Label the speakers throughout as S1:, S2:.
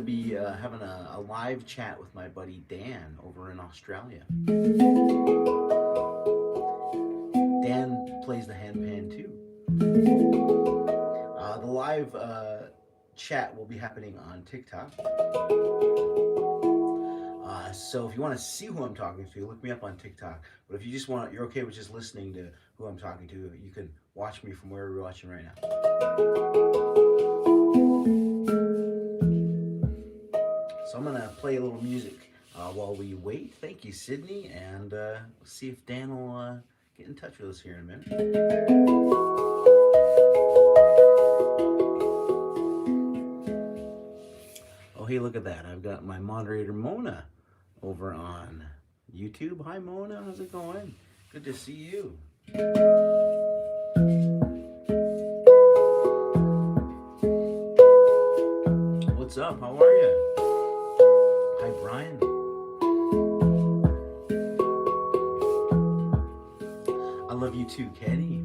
S1: be having a live chat with my buddy Dan over in Australia. Dan plays the handpan too. The live chat will be happening on TikTok. So if you want to see who I'm talking to, look me up on TikTok. But if you just want, you're okay with just listening to who I'm talking to, you can watch me from wherever you're watching right now. So I'm gonna play a little music while we wait. Thank you, Sydney, and let's see if Dan will get in touch with us here in a minute. Oh, hey, look at that. I've got my moderator, Mona, over on YouTube. Hi, Mona. How's it going? Good to see you. What's up? How are you? Hi, Brian. I love you too, Kenny.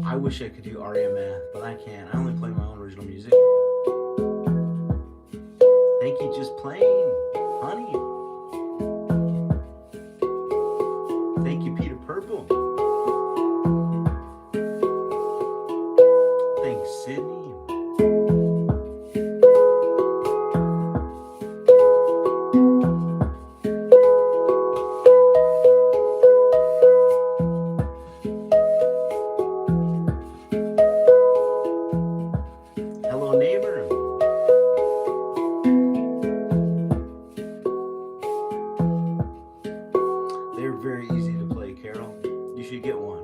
S1: I wish I could do aria math, but I can't. I only play my own original music. Thank you, just playing, honey. Thank you, Peter Purple. Thanks, Sydney. Hello, neighbor. They're very easy to play, Carol. You should get one.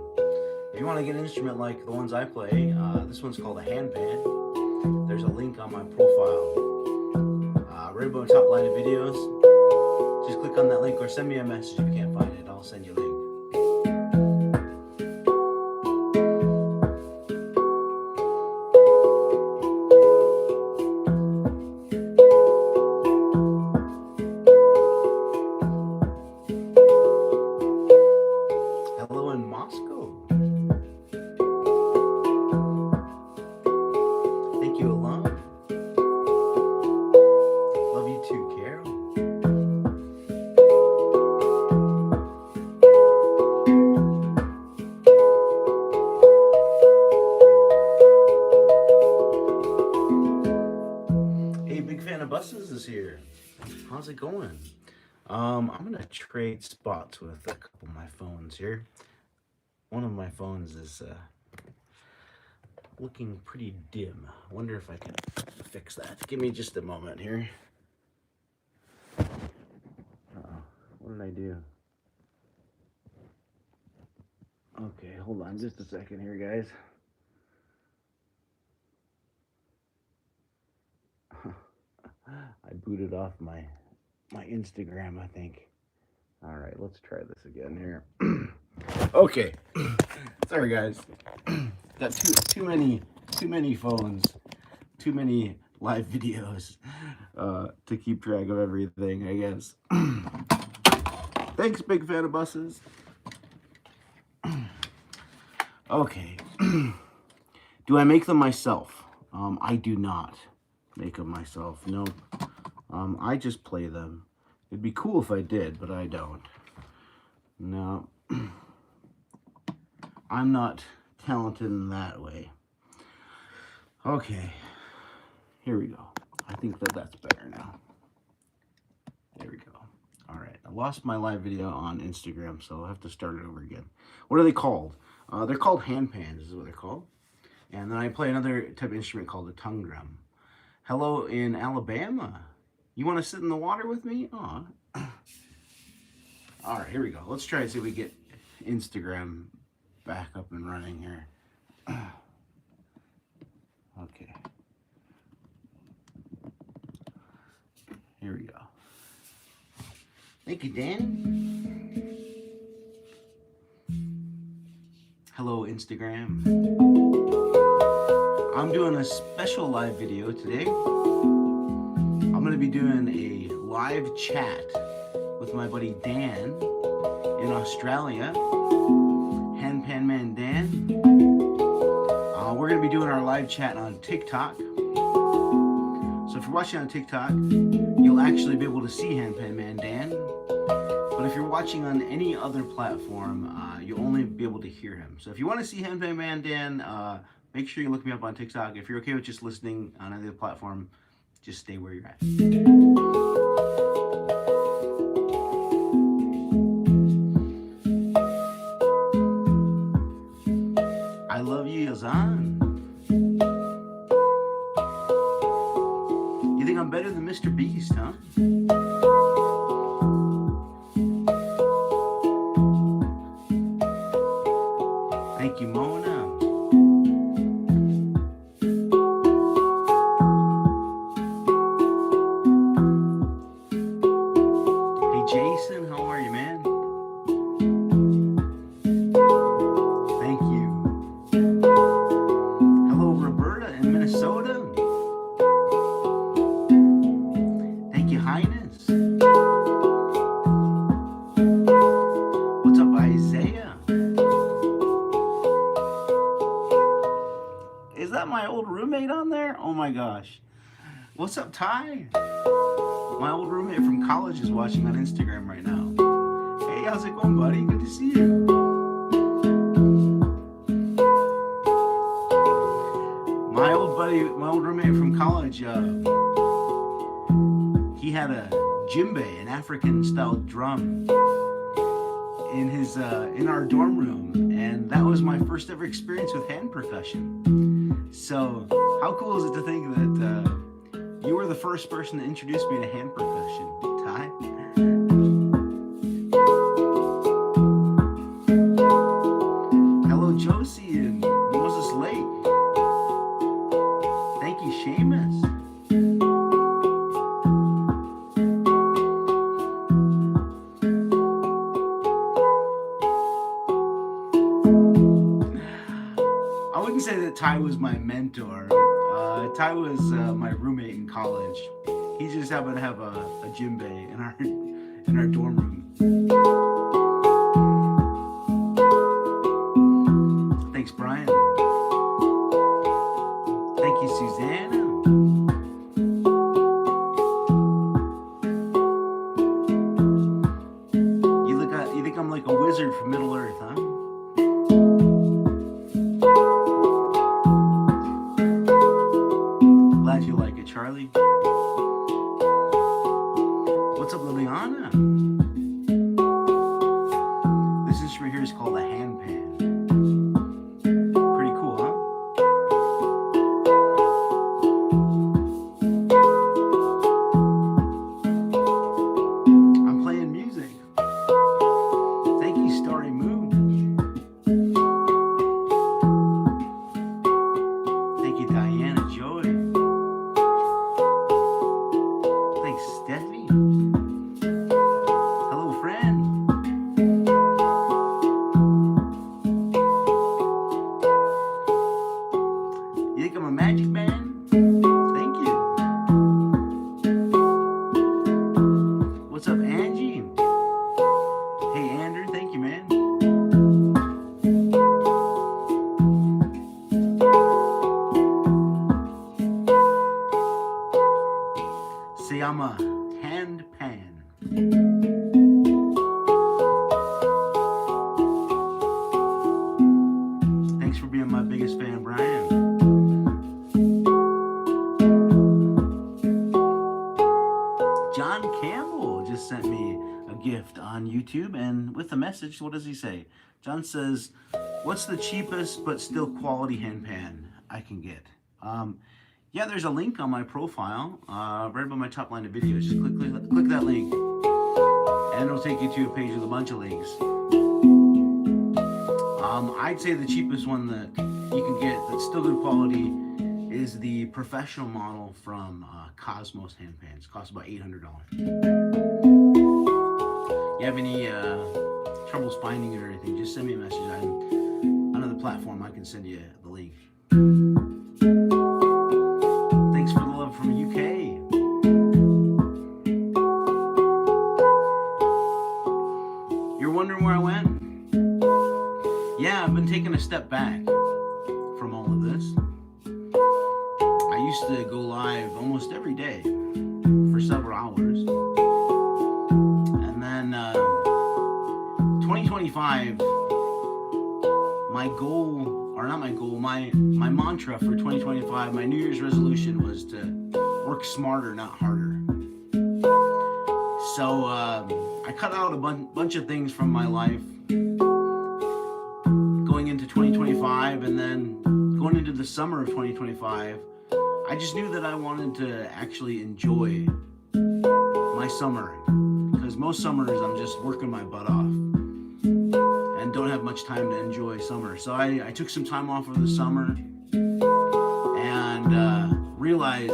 S1: If you want to get an instrument like the ones I play, this one's called a handpan. There's a link on my profile. Right above the top line of videos. Just click on that link or send me a message if you can't find it. I'll send you a link. Hello in Moscow. Thank you, Alon. Love you too, Carol. Hey, big fan of buses is here. How's it going? I'm gonna trade spots with a couple of my phones here. One of my phones is looking pretty dim. I wonder if I can fix that. Give me just a moment here. What did I do? Okay, hold on just a second here, guys. I booted off my Instagram, I think. All right, let's try this again here. Okay, sorry guys. Got too many phones, too many live videos to keep track of everything, I guess. Thanks, big fan of buses. Okay. Do I make them myself? I do not make them myself. No. I just play them. It'd be cool if I did, but I don't. No. I'm not talented in that way. Okay. Here we go. I think that's better now. There we go. All right. I lost my live video on Instagram, so I'll have to start it over again. What are they called? They're called handpans, is what they're called. And then I play another type of instrument called a tongue drum. Hello in Alabama. You want to sit in the water with me? Aw. All right, here we go. Let's try and see if we get Instagram back up and running here. Okay. Here we go. Thank you, Dan. Hello, Instagram. I'm doing a special live video today. I'm going to be doing a live chat with my buddy Dan in Australia. Handpan Man Dan. We're we're going to be doing our live chat on TikTok. So if you're watching on TikTok, you'll actually be able to see Handpan Man Dan. But if you're watching on any other platform, you'll only be able to hear him. So if you want to see Handpan Man Dan, make sure you look me up on TikTok. If you're okay with just listening on any other platform, just stay where you're at. I love you, Yazan. You think I'm better than Mr. Beast, huh? Thank you, Mona. Hey, Jason, how are you, man? Thank you. Hello, Roberta in Minnesota. Thank you, Highness. What's up, Isaiah? Is that my old roommate on there? Oh my gosh. What's up, Ty? My old roommate from college is watching on Instagram right now. Hey, how's it going, buddy? Good to see you. My old roommate from college, he had a djembe, an African-style drum, in our dorm room, and that was my first ever experience with hand percussion. So, how cool is it to think that you were the first person to introduce me to hand percussion, Ty? Hello, Josie and Moses Lake. Thank you, Seamus. I wouldn't say that Ty was my mentor. Ty was my roommate in college. He just happened to have a djembe in our dorm room. Thanks, Brian. Thank you, Susanna. You think I'm like a wizard from Middle Earth, huh? Glad you like it, Charlie. What's up, Liliana? This instrument here is called a handpan. Pretty cool, huh? I'm playing music. Thank you, Starry Moon. Thank you, Diana Joy. Thanks, Steffi. Hello, friend. You think I'm a magic man? Thank you. What's up, Angie? Hey, Andrew. Thank you, man. See, I'm a handpan. Thanks for being my biggest fan, Brian. John Campbell just sent me a gift on YouTube, and with a message, what does he say? John says, what's the cheapest but still quality handpan I can get? Yeah, there's a link on my profile, right above my top line of videos. Just click that link, and it'll take you to a page with a bunch of links. I'd say the cheapest one that you can get that's still good quality is the professional model from Cosmos Handpans. It costs about $800. You have any troubles finding it or anything, just send me a message. I'm on the platform. I can send you the link. Thanks for the love from UK. You're wondering where I went? Yeah, I've been taking a step back from all of this. I used to go live almost every day for several hours. And then 2025, my goal, or not my goal, my mantra for 2025, my New Year's resolution was to work smarter, not harder. So I cut out a bunch of things from my life going into 2025, and then going into the summer of 2025, I just knew that I wanted to actually enjoy my summer, because most summers I'm just working my butt off and don't have much time to enjoy summer. So I took some time off of the summer and realized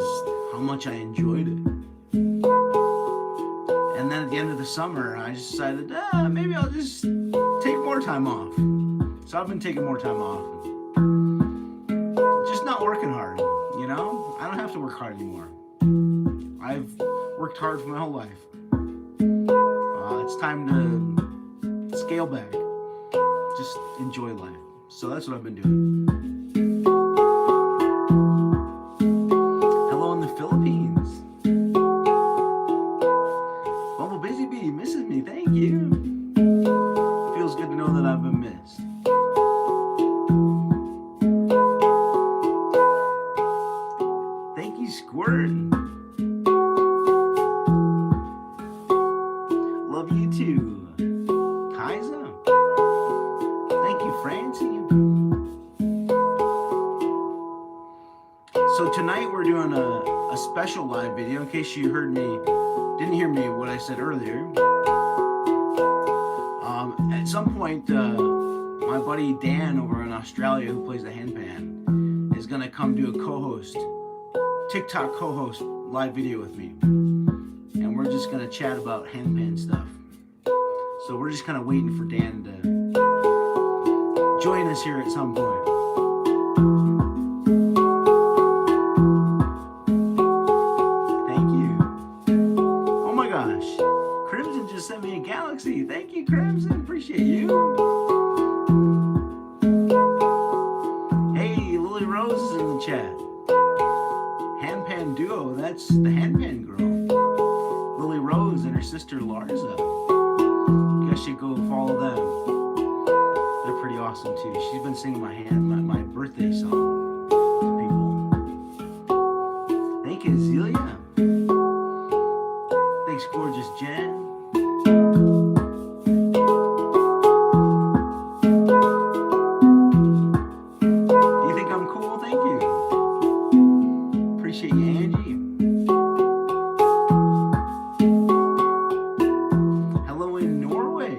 S1: how much I enjoyed it. And then at the end of the summer, I just decided, maybe I'll just take more time off. So I've been taking more time off. Just not working hard, you know? I don't have to work hard anymore. I've worked hard for my whole life. It's time to scale back. Just enjoy life. So that's what I've been doing. Hello in the Philippines. Bumble Busy Bee misses me. Thank you. Feels good to know that I've been missed. Thank you, Squirt. Love you too. Kaiser. Thank you, Francie. So tonight we're doing a special live video, in case you didn't hear me what I said earlier. At some point, my buddy Dan over in Australia, who plays the handpan, is gonna come do a TikTok co-host live video with me. And we're just gonna chat about handpan stuff. So we're just kind of waiting for Dan to join us here at some point. Thank you. Oh my gosh. Crimson just sent me a galaxy. Thank you, Crimson. Appreciate you. Hey, Lily Rose is in the chat. Handpan duo. That's the handpan girl. Lily Rose and her sister Larza. You guys should go follow them. They're pretty awesome too. She's been singing my birthday song to people. Thank you, Zelia. Thanks, Gorgeous Jen. Do you think I'm cool? Thank you. Appreciate you, Angie. Hello in Norway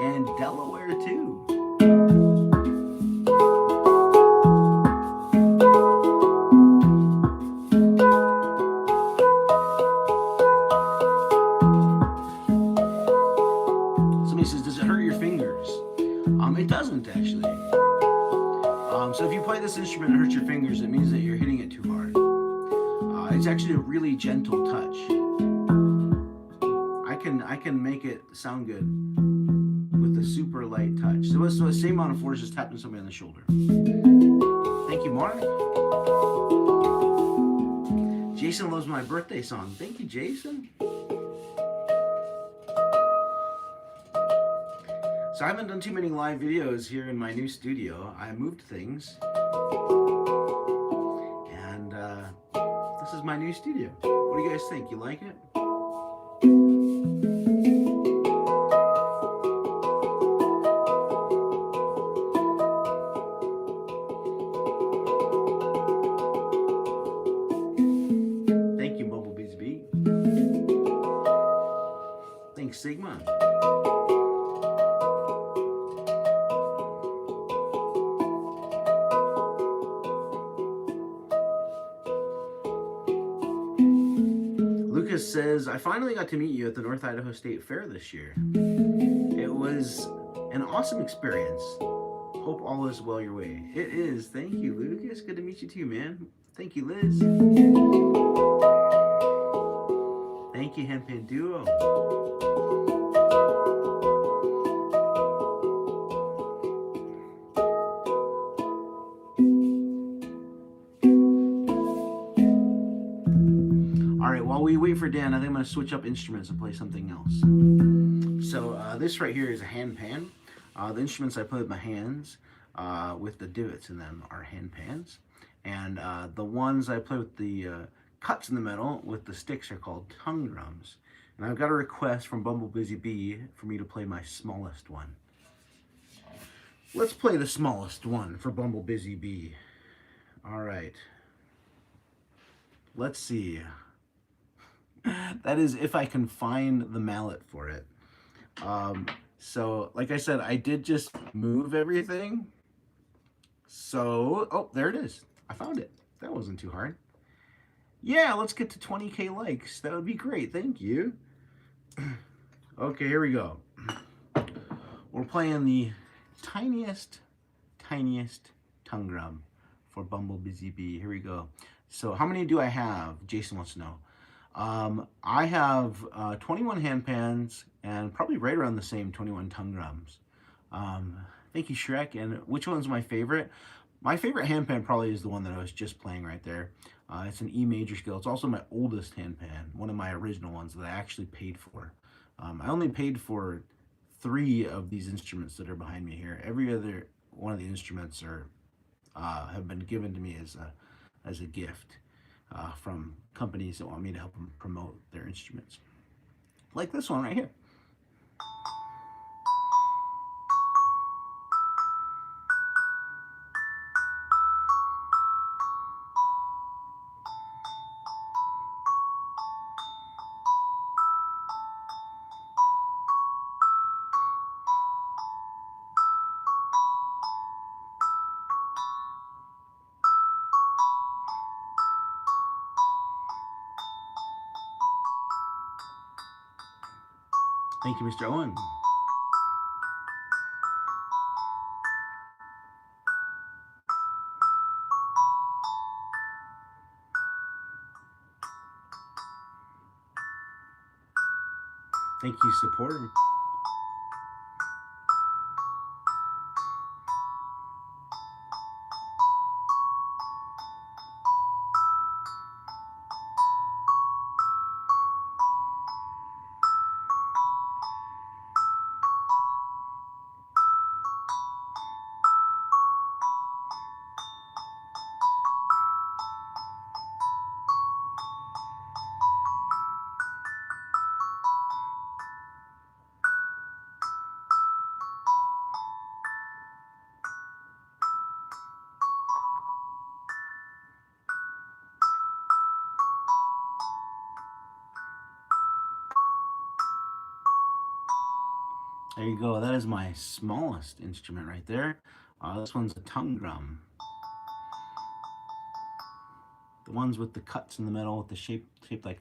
S1: and Delaware too. Somebody says, does it hurt your fingers? It doesn't actually. So if you play this instrument and it hurts your fingers, it means that you're hitting it too hard. It's actually a really gentle touch. I can make it sound good with a super light touch. So it's the same amount of force as tapping somebody on the shoulder. Thank you, Mark. Jason loves my birthday song. Thank you, Jason. So I haven't done too many live videos here in my new studio. I moved things. And this is my new studio. What do you guys think? You like it? Thank you, Bumblebee's Bee. Thanks, Sigma. Lucas says, I finally got to meet you at the North Idaho State Fair this year. It was an awesome experience. Hope all is well your way. It is. Thank you, Lucas. Good to meet you too, man. Thank you, Liz. Thank you, Handpan Duo. while we wait for Dan, I think I'm going to switch up instruments and play something else. So this right here is a handpan. The instruments I play with my hands with the divots in them are handpans. And the ones I play with the cuts in the metal with the sticks are called tongue drums. And I've got a request from Busy Bee for me to play my smallest one. Let's play the smallest one for Busy Bee. All right. Let's see. That is if I can find the mallet for it. So, like I said, I did just move everything. So, oh, there it is. I found it. That wasn't too hard. Yeah, let's get to 20K likes. That would be great. Thank you. Okay, here we go. We're playing the tiniest tongue drum for Busy Bee. Here we go. So how many do I have? Jason wants to know. I have 21 handpans and probably right around the same 21 tongue drums. Thank you, Shrek. And which one's my favorite? My favorite handpan probably is the one that I was just playing right there. It's an E major scale. It's also my oldest handpan, one of my original ones that I actually paid for. I only paid for 3 of these instruments that are behind me here. Every other one of the instruments are have been given to me as a gift from companies that want me to help them promote their instruments. Like this one right here. Thank you, Mr. Owen. Thank you, supporter. There you go. That is my smallest instrument right there. This one's a tongue drum. The ones with the cuts in the middle with the shaped like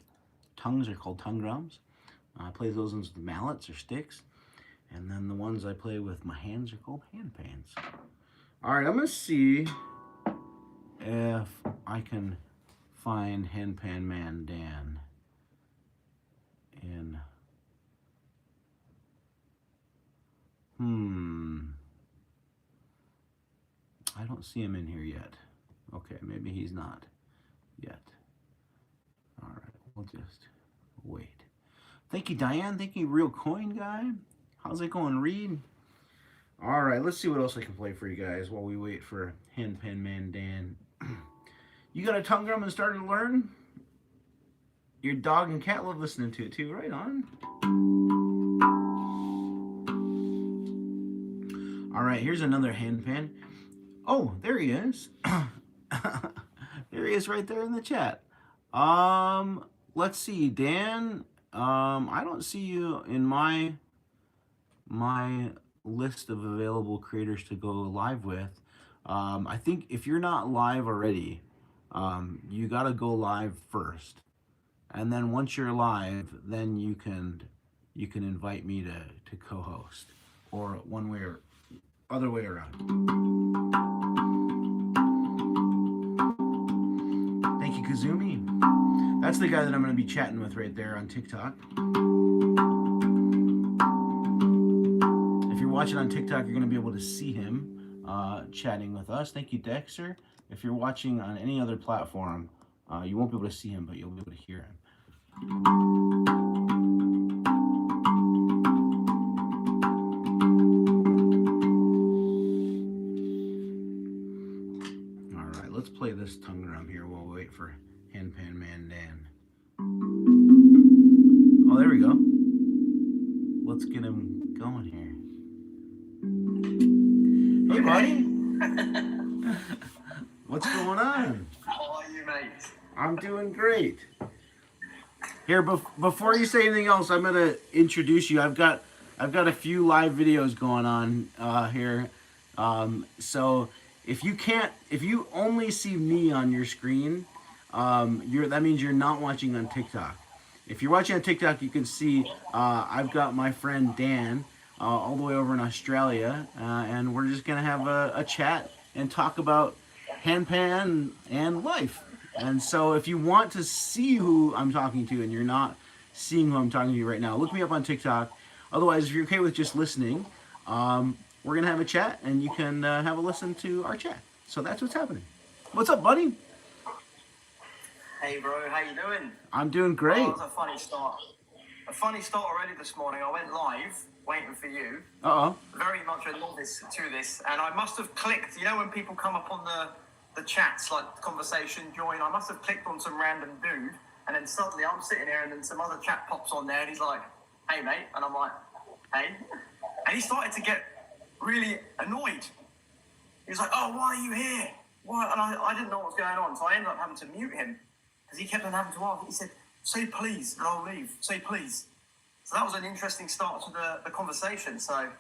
S1: tongues are called tongue drums. I play those ones with mallets or sticks. And then the ones I play with my hands are called handpans. All right, I'm going to see if I can find Handpan Man Dan in... I don't see him in here yet. Okay, maybe he's not yet. All right, we'll just wait. Thank you, Diane. Thank you, Real Coin Guy. How's it going, Reed? All right, let's see what else I can play for you guys while we wait for Handpan Man Dan. You got a tongue drum and started to learn? Your dog and cat love listening to it too. Right on. All right, here's another handpan. Oh, there he is. There he is right there in the chat. Let's see, Dan. I don't see you in my list of available creators to go live with. I think if you're not live already, you got to go live first. And then once you're live, then you can invite me to co-host, or one way or other way around. Thank you, Kazumi. That's the guy that I'm going to be chatting with right there on TikTok. If you're watching on TikTok, you're going to be able to see him chatting with us. Thank you, Dexter. If you're watching on any other platform, you won't be able to see him, but you'll be able to hear him. All right, let's play this tongue drum here while we wait for Handpan Man Dan. Oh, there we go. Let's get him going here. Hey, buddy. What's going on?
S2: How are you, mate?
S1: I'm doing great. Here, before you say anything else, I'm gonna introduce you. I've got a few live videos going on here. So if you only see me on your screen, that means you're not watching on TikTok. If you're watching on TikTok, you can see I've got my friend Dan all the way over in Australia, and we're just gonna have a chat and talk about handpan and life. And so if you want to see who I'm talking to and you're not seeing who I'm talking to right now, look me up on TikTok. Otherwise, if you're okay with just listening, we're going to have a chat and you can have a listen to our chat. So that's what's happening. What's up, buddy?
S2: Hey, bro. How you doing?
S1: I'm doing great.
S2: Oh, it was a funny start. A funny start already this morning. I went live, waiting for you.
S1: Uh-oh.
S2: Very much a novice to this. And I must have clicked, you know when people come up on the chats, like the conversation, join, I must have clicked on some random dude, and then suddenly I'm sitting here and then some other chat pops on there and he's like, hey mate, and I'm like, hey, and he started to get really annoyed. He was like, oh, why are you here? Why? And I didn't know what was going on, so I ended up having to mute him because he kept on having to ask. He said, say please and I'll leave, say please. So that was an interesting start to the conversation. So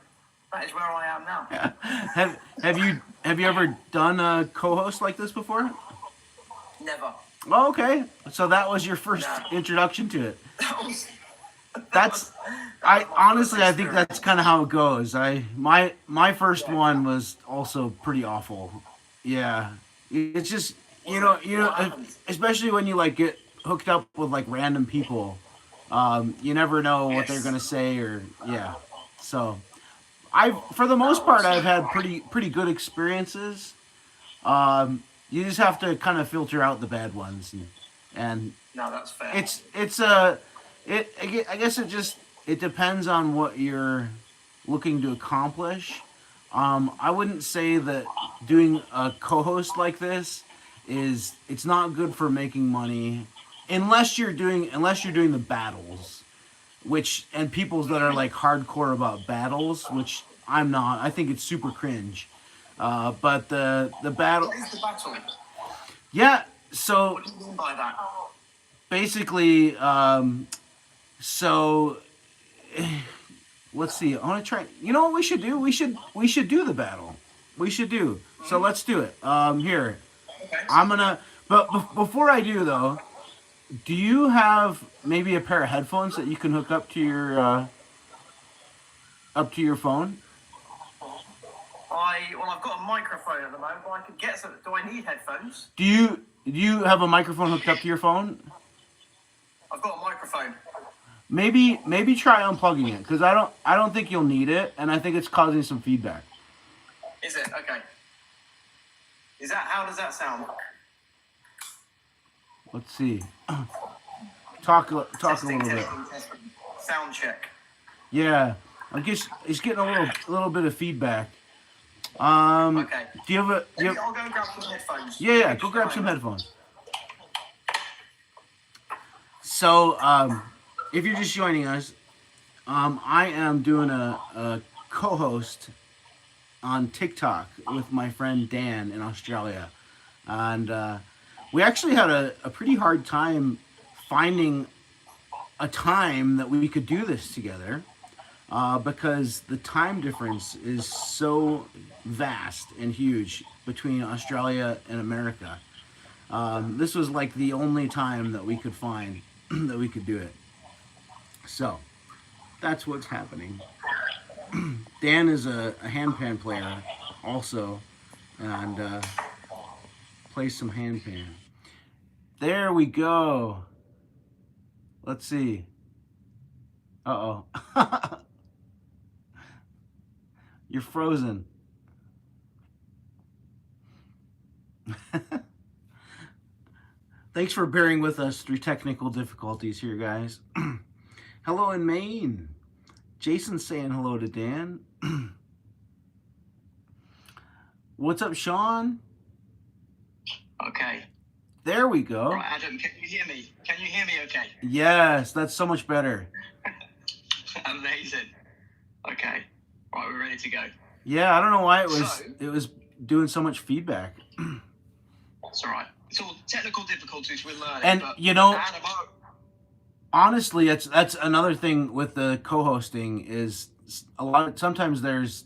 S2: that is where I am now.
S1: Yeah. Have you ever done a co-host like this before?
S2: Never.
S1: Oh, okay. So that was your first introduction to it. I think that's kind of how it goes. My first one was also pretty awful. Yeah. It's just you know, especially when you like get hooked up with like random people, you never know what they're gonna say or yeah. So for the most part, I've had pretty good experiences. You just have to kind of filter out the bad ones, and
S2: no, that's fair.
S1: I guess it depends on what you're looking to accomplish. I wouldn't say that doing a co-host like this it's not good for making money unless you're doing the battles. And peoples that are like hardcore about battles, which I'm not. I think it's super cringe. But the battle.
S2: What is the battle?
S1: Yeah. So.
S2: What do you mean by that?
S1: Basically, so. Let's see. I want to try. You know what we should do? We should do the battle. We should do. So let's do it. Here.
S2: Okay.
S1: I'm gonna. But before I do though. Do you have maybe a pair of headphones that you can hook up to your phone?
S2: I've got a microphone at the moment, but I could get some. Do I need headphones?
S1: Do you have a microphone hooked up to your phone?
S2: I've got a microphone.
S1: Maybe try unplugging it because I don't think you'll need it, and I think it's causing some feedback.
S2: Is it okay? How does that sound?
S1: Let's see. Talk a little bit.
S2: Sound check.
S1: Yeah, it's getting a little bit of feedback.
S2: Okay.
S1: Do you have
S2: I'll go grab some headphones.
S1: Yeah. Go grab some headphones. So, if you're just joining us, I am doing a co-host on TikTok with my friend Dan in Australia, and we actually had a pretty hard time finding a time that we could do this together because the time difference is so vast and huge between Australia and America. This was like the only time that we could find that we could do it. So that's what's happening. Dan is a handpan player also, and plays some handpan. There we go. Let's see. Uh-oh. You're frozen. Thanks for bearing with us through technical difficulties here, guys. Hello in Maine. Jason's saying hello to Dan. What's up, Sean?
S2: Okay.
S1: There we go.
S2: Right, Adam, can you hear me? Can you hear me okay?
S1: Yes, that's so much better.
S2: Amazing. Okay. Right, we're ready to go.
S1: Yeah, I don't know why it was doing so much feedback.
S2: That's all right. It's all technical difficulties we're learning.
S1: And
S2: but
S1: you know,
S2: Adam,
S1: honestly, that's another thing with the co-hosting is sometimes there's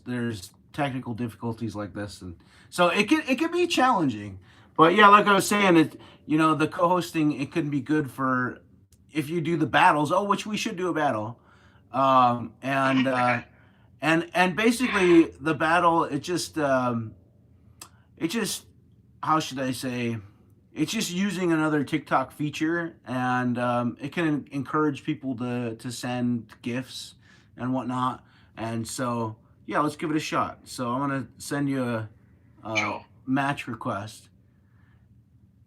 S1: technical difficulties like this, and so it can be challenging. But yeah, like I was saying, the co-hosting, it can be good for if you do the battles. Oh, which we should do a battle, and and basically the battle, it just how should I say, it's just using another TikTok feature, and it can encourage people to send gifts and whatnot. And so yeah, let's give it a shot. So I'm gonna send you a
S2: sure.
S1: match request.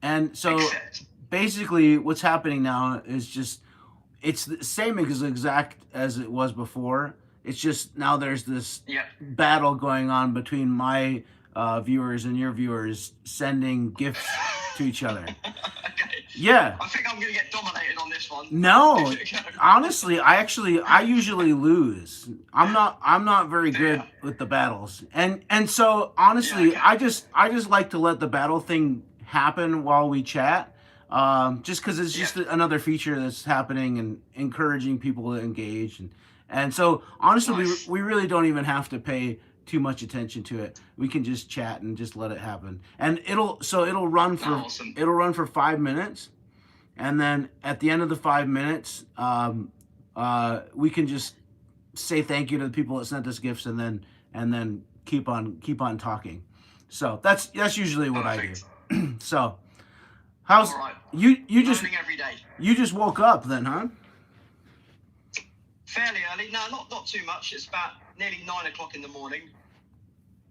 S1: And so basically what's happening now is just it's the same exact as it was before. It's just now there's this battle going on between my viewers and your viewers sending gifts to each other.
S2: Okay.
S1: Yeah.
S2: I think I'm gonna get dominated on this one.
S1: No, honestly, I usually lose. I'm not very good with the battles, and so honestly, I just like to let the battle thing happen while we chat, just because it's just another feature that's happening and encouraging people to engage, and so honestly, we really don't even have to pay too much attention to it. We can just chat and just let it happen, and it'll run for 5 minutes. And then at the end of the 5 minutes, we can just say thank you to the people that sent us gifts, and then keep on talking. So that's usually what I do. So how's you just
S2: every day.
S1: You just woke up then, huh?
S2: Fairly early. No, not too much. It's about nearly 9 o'clock in the morning.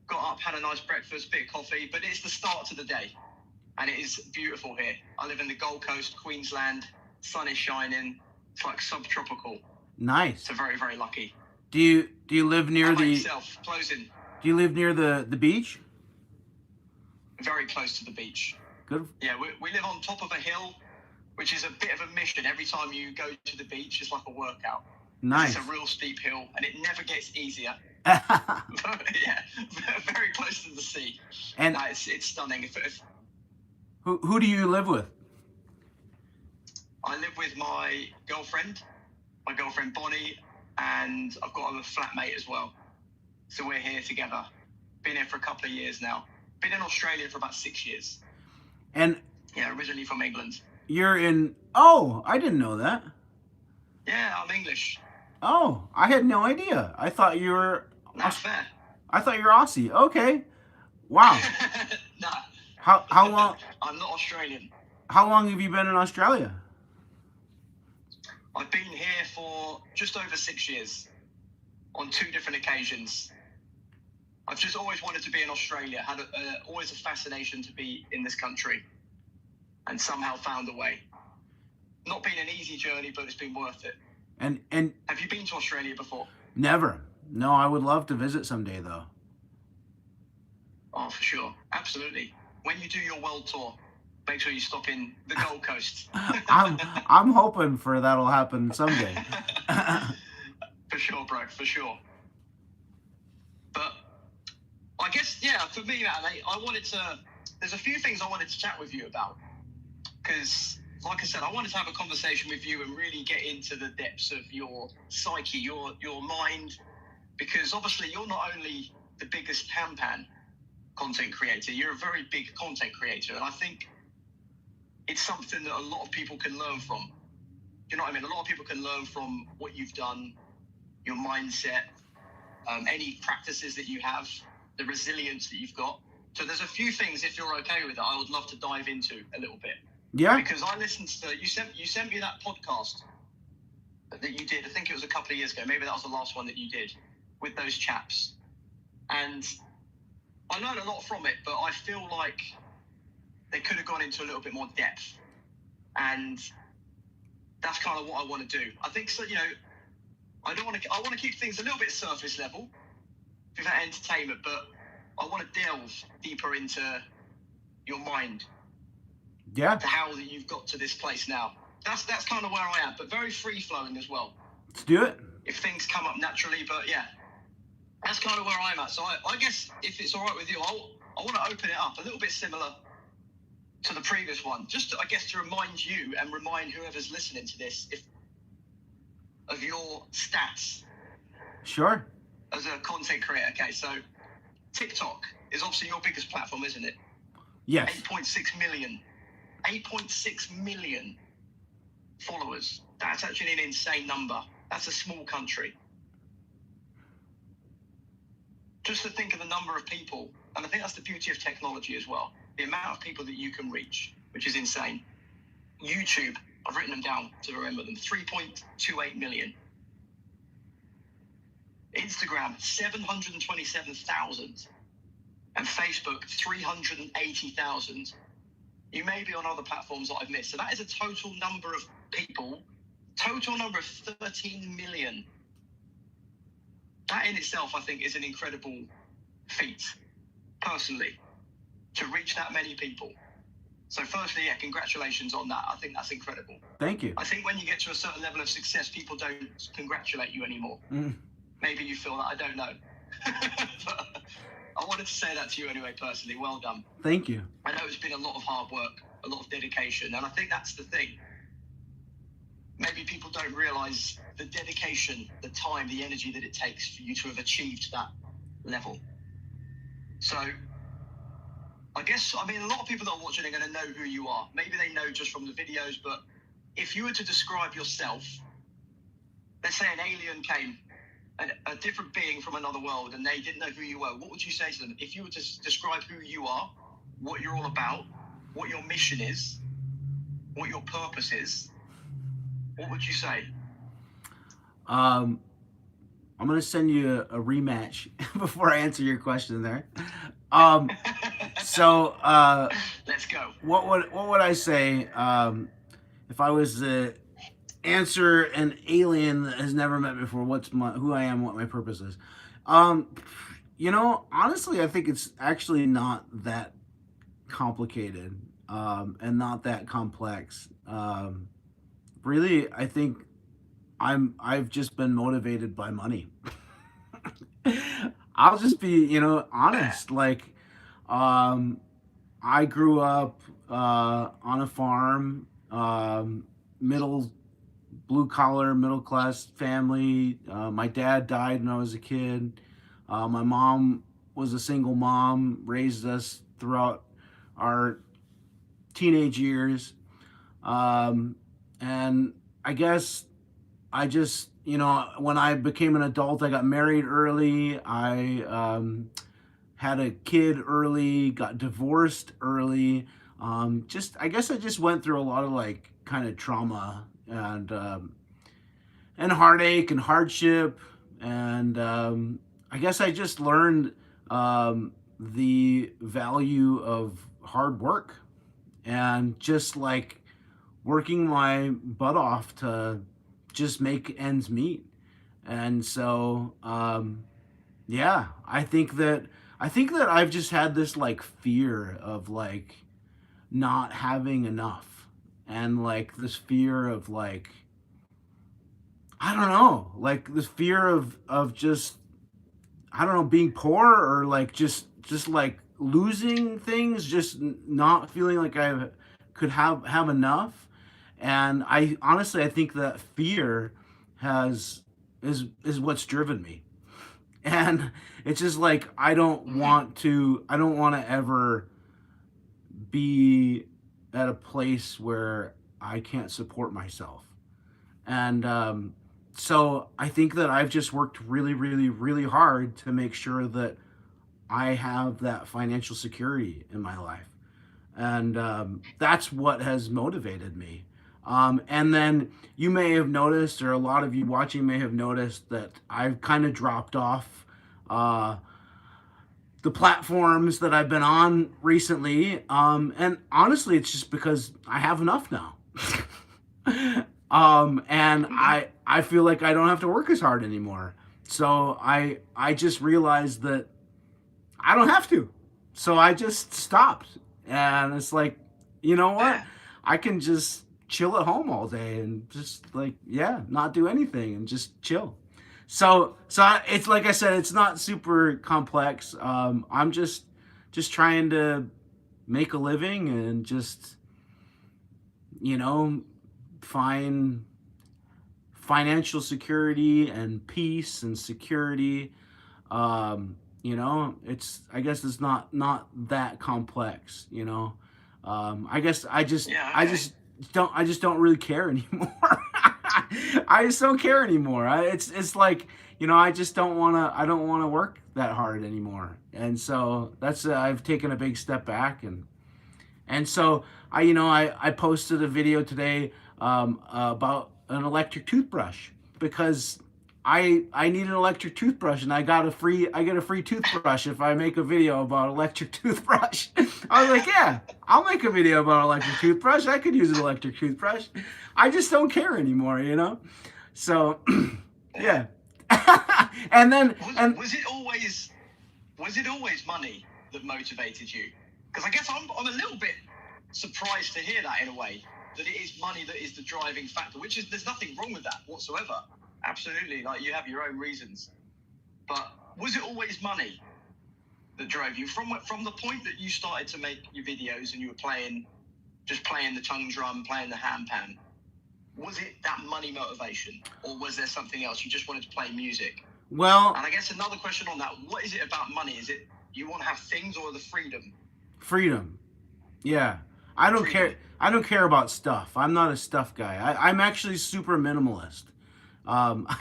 S2: Got up, had a nice breakfast, bit of coffee, but it's the start to the day. And it is beautiful here. I live in the Gold Coast, Queensland. Sun is shining. It's like subtropical.
S1: Nice.
S2: So very, very lucky.
S1: Do you live near
S2: closing?
S1: Do you live near the beach?
S2: Very close to the beach.
S1: Good.
S2: Yeah, we live on top of a hill, which is a bit of a mission. Every time you go to the beach, it's like a workout.
S1: Nice.
S2: It's a real steep hill, and it never gets easier.
S1: Yeah,
S2: very close to the sea.
S1: And
S2: no, it's stunning.
S1: Who do you live with?
S2: I live with my girlfriend Bonnie, and I've got a flatmate as well. So we're here together. Been here for a couple of years now. Been in Australia for about 6 years.
S1: And
S2: yeah, originally from England.
S1: You're in... Oh, I didn't know that.
S2: Yeah, I'm English.
S1: Oh, I had no idea. I thought you were...
S2: That's fair.
S1: I thought you were Aussie. Okay. Wow.
S2: Nah.
S1: How long...
S2: I'm not Australian.
S1: How long have you been in Australia?
S2: I've been here for just over 6 years on 2 different occasions. I've just always wanted to be in Australia, had always a fascination to be in this country, and somehow found a way. Not been an easy journey, but it's been worth it.
S1: And
S2: have you been to Australia before?
S1: Never. No, I would love to visit someday, though.
S2: Oh, for sure. Absolutely. When you do your world tour, make sure you stop in the Gold Coast.
S1: I'm hoping for that'll happen someday.
S2: For sure, bro. For sure. But I guess, yeah, for me, I wanted to... There's a few things I wanted to chat with you about. Because, like I said, I wanted to have a conversation with you and really get into the depths of your psyche, your mind. Because, obviously, you're not only the biggest Handpan content creator, you're a very big content creator. And I think it's something that a lot of people can learn from. You know what I mean? A lot of people can learn from what you've done, your mindset, any practices that you have, the resilience that you've got. So there's a few things, if you're okay with it, I would love to dive into a little bit.
S1: Yeah.
S2: Because I listened to you sent me that podcast that you did. I think it was a couple of years ago. Maybe that was the last one that you did with those chaps. And I learned a lot from it, but I feel like they could have gone into a little bit more depth. and that's kind of what I want to do. I think so. I want to keep things a little bit surface level with that entertainment, but I want to delve deeper into your mind.
S1: Yeah.
S2: To how that you've got to this place now. That's kind of where I am, but very free flowing as well.
S1: Let's do it.
S2: If things come up naturally, but yeah, that's kind of where I'm at. So I guess if it's all right with you, I want to open it up a little bit similar to the previous one, just I guess to remind you and remind whoever's listening to this of your stats.
S1: Sure.
S2: As a content creator, okay, so TikTok is obviously your biggest platform, isn't it?
S1: Yes.
S2: 8.6 million. 8.6 million followers. That's actually an insane number. That's a small country. Just to think of the number of people, and I think that's the beauty of technology as well, the amount of people that you can reach, which is insane. YouTube, I've written them down to remember them, 3.28 million. Instagram, 727,000. And Facebook, 380,000. You may be on other platforms that I've missed. So that is a total number of people, total number of 13 million. That in itself, I think, is an incredible feat, personally, to reach that many people. So firstly, yeah, congratulations on that. I think that's incredible.
S1: Thank you.
S2: I think when you get to a certain level of success, people don't congratulate you anymore. Maybe you feel that, I don't know. But I wanted to say that to you anyway, personally. Well done.
S1: Thank you.
S2: I know it's been a lot of hard work, a lot of dedication, and I think that's the thing. Maybe people don't realise the dedication, the time, the energy that it takes for you to have achieved that level. So, I guess, a lot of people that are watching are going to know who you are. Maybe they know just from the videos, but if you were to describe yourself, let's say an alien came, a different being from another world, and they didn't know who you were, what would you say to them? If you were to describe who you are, what you're all about, what your mission is, what your purpose is, what would you say?
S1: I'm going to send you a rematch before I answer your question there. So,
S2: let's go.
S1: What would I say if I was to answer an alien that has never met before? Who I am, what my purpose is. Honestly, I think it's actually not that complicated and not that complex. Really, I think I've just been motivated by money. I'll just be, honest. Like, I grew up on a farm, blue collar, middle class family. My dad died when I was a kid. My mom was a single mom, raised us throughout our teenage years. And I guess I just, when I became an adult, I got married early. I had a kid early, got divorced early. I guess I just went through a lot of kind of trauma and heartache and hardship. And I guess I just learned the value of hard work and just working my butt off to just make ends meet. And so, yeah, I think that I've just had this fear of not having enough, and this fear of I don't know, this fear of just, I don't know, being poor, or just losing things, just not feeling like I could have enough. And I think that fear is what's driven me. And it's just I don't want to ever be at a place where I can't support myself. And so I think that I've just worked really, really, really hard to make sure that I have that financial security in my life. And that's what has motivated me. And then you may have noticed, or a lot of you watching may have noticed, that I've kind of dropped off the platforms that I've been on recently. And honestly, it's just because I have enough now. And I feel like I don't have to work as hard anymore. So I just realized that I don't have to. So I just stopped. And it's like, you know what?
S2: Yeah.
S1: I can just chill at home all day and just like, yeah, not do anything and just chill. It's like I said, it's not super complex. I'm just trying to make a living and just, you know, find financial security and peace and security. It's, I guess it's not that complex. I guess
S2: Yeah.
S1: I
S2: Okay.
S1: just I just don't really care anymore. I just don't care anymore. It's like, I don't want to work that hard anymore. And so that's I've taken a big step back. And so I posted a video today about an electric toothbrush because I need an electric toothbrush, and I get a free toothbrush if I make a video about electric toothbrush. I was like, yeah, I'll make a video about electric toothbrush. I could use an electric toothbrush. I just don't care anymore. So yeah. and then and
S2: Was it always money that motivated you? Because I guess I'm a little bit surprised to hear that in a way, that it is money that is the driving factor, which is, there's nothing wrong with that whatsoever. Absolutely, like, you have your own reasons. But was it always money that drove you from the point that you started to make your videos and you were just playing the tongue drum, playing the handpan? Was it that money motivation, or was there something else? You just wanted to play music?
S1: well,
S2: And I guess another question on that: what is it about money? Is it you want to have things, or the freedom?
S1: freedom. Yeah. I don't
S2: Freedom.
S1: care. I don't care about stuff. I'm not a stuff guy. I'm actually super minimalist.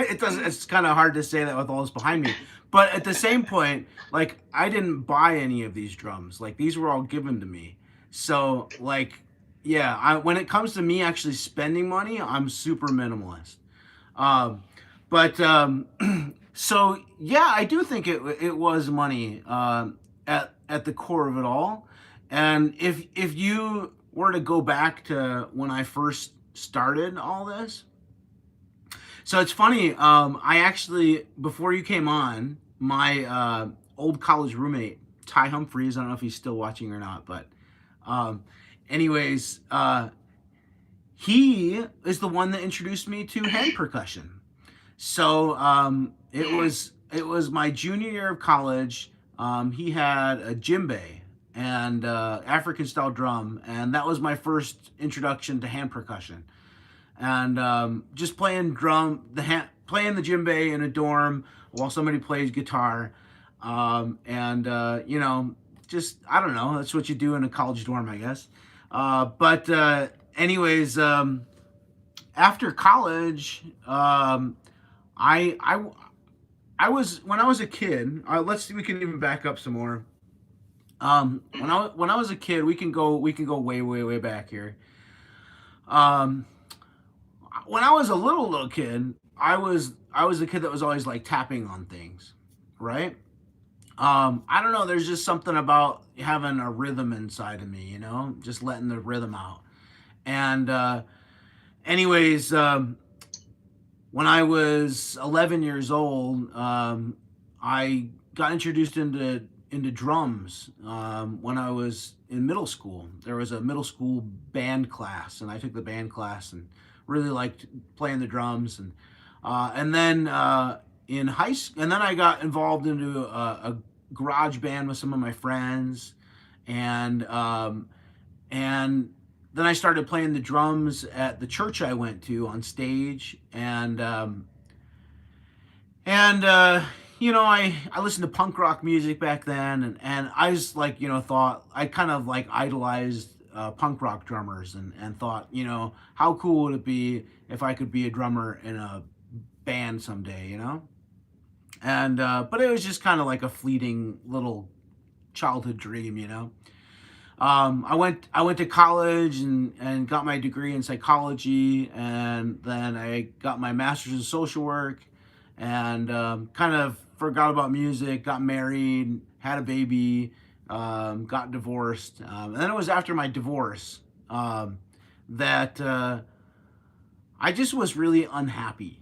S1: It does. It's kind of hard to say that with all this behind me. But at the same point, like, I didn't buy any of these drums. Like, these were all given to me. So like, yeah. When it comes to me actually spending money, I'm super minimalist. Um, but so yeah, I do think it was money at the core of it all. And if you were to go back to when I first started all this, so it's funny. I actually, before you came on, my old college roommate Ty Humphreys. I don't know if he's still watching or not, but um, anyways, he is the one that introduced me to hand percussion. So it was my junior year of college. He had a djembe and African style drum, and that was my first introduction to hand percussion. And just playing the djembe in a dorm while somebody plays guitar, and just, I don't know. That's what you do in a college dorm, I guess. But anyways, after college, I I I was when I was a kid. Let's see. We can even back up some more. When I was a kid, we can go way back here. Um, when I was a little kid, I was a kid that was always like tapping on things, right? I don't know. There's just something about having a rhythm inside of me, just letting the rhythm out. And anyways, when I was 11 years old, I got introduced into drums when I was in middle school. There was a middle school band class, and I took the band class and really liked playing the drums. And then in high school, and then I got involved into a garage band with some of my friends, and then I started playing the drums at the church I went to on stage, and I listened to punk rock music back then, and I just like, thought I kind of like idolized punk rock drummers, and thought, how cool would it be if I could be a drummer in a band someday. And but it was just kind of like a fleeting little childhood dream. I went to college and got my degree in psychology, and then I got my master's in social work, and kind of forgot about music, got married, had a baby, got divorced. And then it was after my divorce that I just was really unhappy,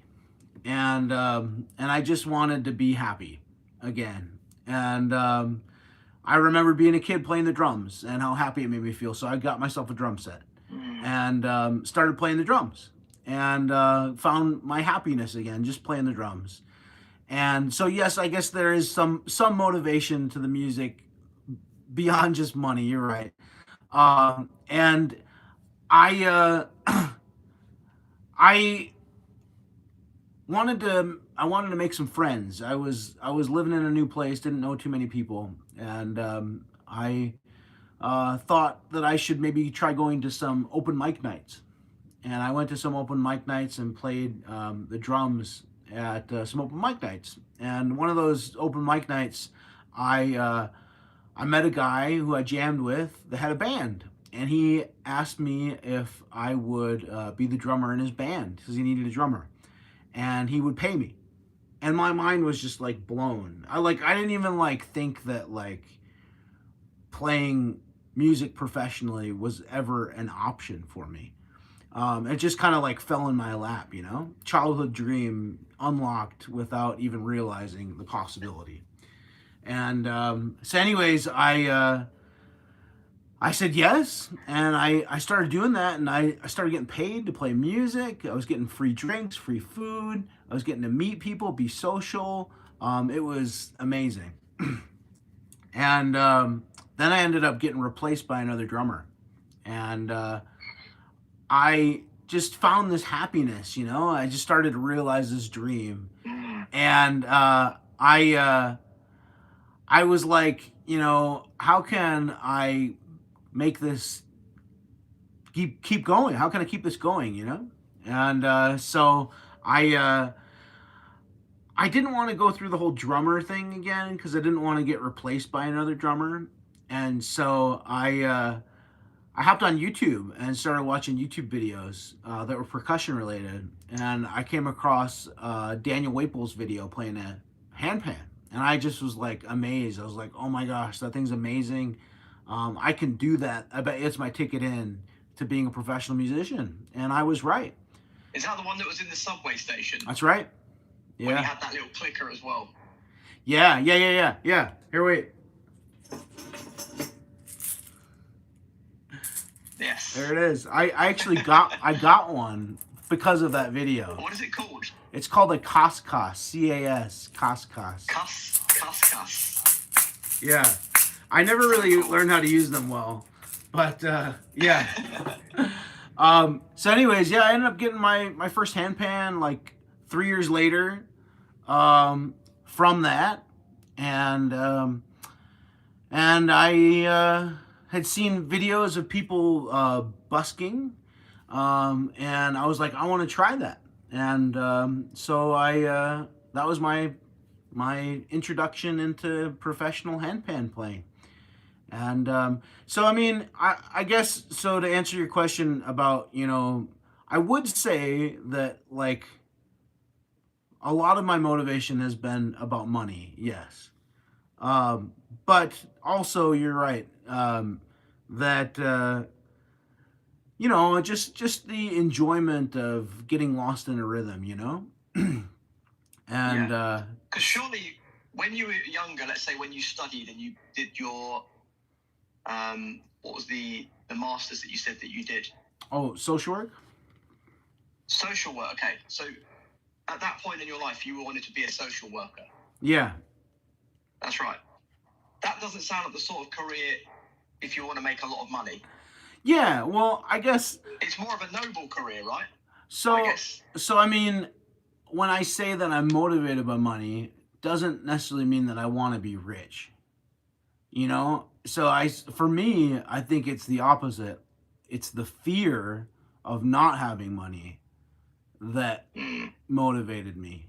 S1: and I just wanted to be happy again. And I remember being a kid playing the drums and how happy it made me feel. So I got myself a drum set and started playing the drums and found my happiness again just playing the drums. And so yes, I guess there is some motivation to the music beyond just money. You're right. And I wanted to make some friends. I was living in a new place, didn't know too many people, and I thought that I should maybe try going to some open mic nights. And I went to some open mic nights and played the drums at some open mic nights. And one of those open mic nights, I met a guy who I jammed with that had a band, and he asked me if I would be the drummer in his band because he needed a drummer, and he would pay me. And my mind was just like blown. I didn't even like think that like playing music professionally was ever an option for me. It just kind of like fell in my lap, you know? Childhood dream unlocked without even realizing the possibility. And so, anyways, I said yes, and I started doing that, and I started getting paid to play music. I was getting free drinks, free food. I was getting to meet people, be social. It was amazing. And then I ended up getting replaced by another drummer, and I just found this happiness. You know, I just started to realize this dream, and I was like, you know, how can I make this keep going? How can I keep this going? You know, and so I didn't want to go through the whole drummer thing again because I didn't want to get replaced by another drummer, and so I hopped on YouTube and started watching YouTube videos that were percussion related, and I came across Daniel Wapel's video playing a handpan. And I just was like amazed. I was like, oh my gosh, that thing's amazing. I can do that. I bet it's my ticket in to being a professional musician. And I was right.
S2: Is that the one that was in the subway station?
S1: That's right. Yeah.
S2: When you had that little clicker as well.
S1: Yeah. Here, wait.
S2: Yes.
S1: There it is. I actually got one because of that video.
S2: What is it called?
S1: It's called a Cascas, C-A-S, Cascas.
S2: Cascas.
S1: Yeah. I never really learned how to use them well, but yeah. So anyways, yeah, I ended up getting my first handpan like 3 years later from that, and I had seen videos of people busking, and I was like, I want to try that. And so that was my introduction into professional handpan playing. And so, I mean, I guess, so to answer your question about, you know, I would say that, like, a lot of my motivation has been about money, yes. But also, you're right, that, you know, just the enjoyment of getting lost in a rhythm, you know? And
S2: because surely when you were younger, let's say when you studied and you did your what was the masters that you said that you did?
S1: Oh, social work.
S2: Social work. Okay, so at that point in your life, you wanted to be a social worker.
S1: Yeah,
S2: that's right. That doesn't sound like the sort of career if you want to make a lot of money.
S1: Yeah, well, I guess
S2: it's more of a noble career, right?
S1: So I mean, when I say that I'm motivated by money, doesn't necessarily mean that I want to be rich. You know? So for me, I think it's the opposite. It's the fear of not having money that motivated me.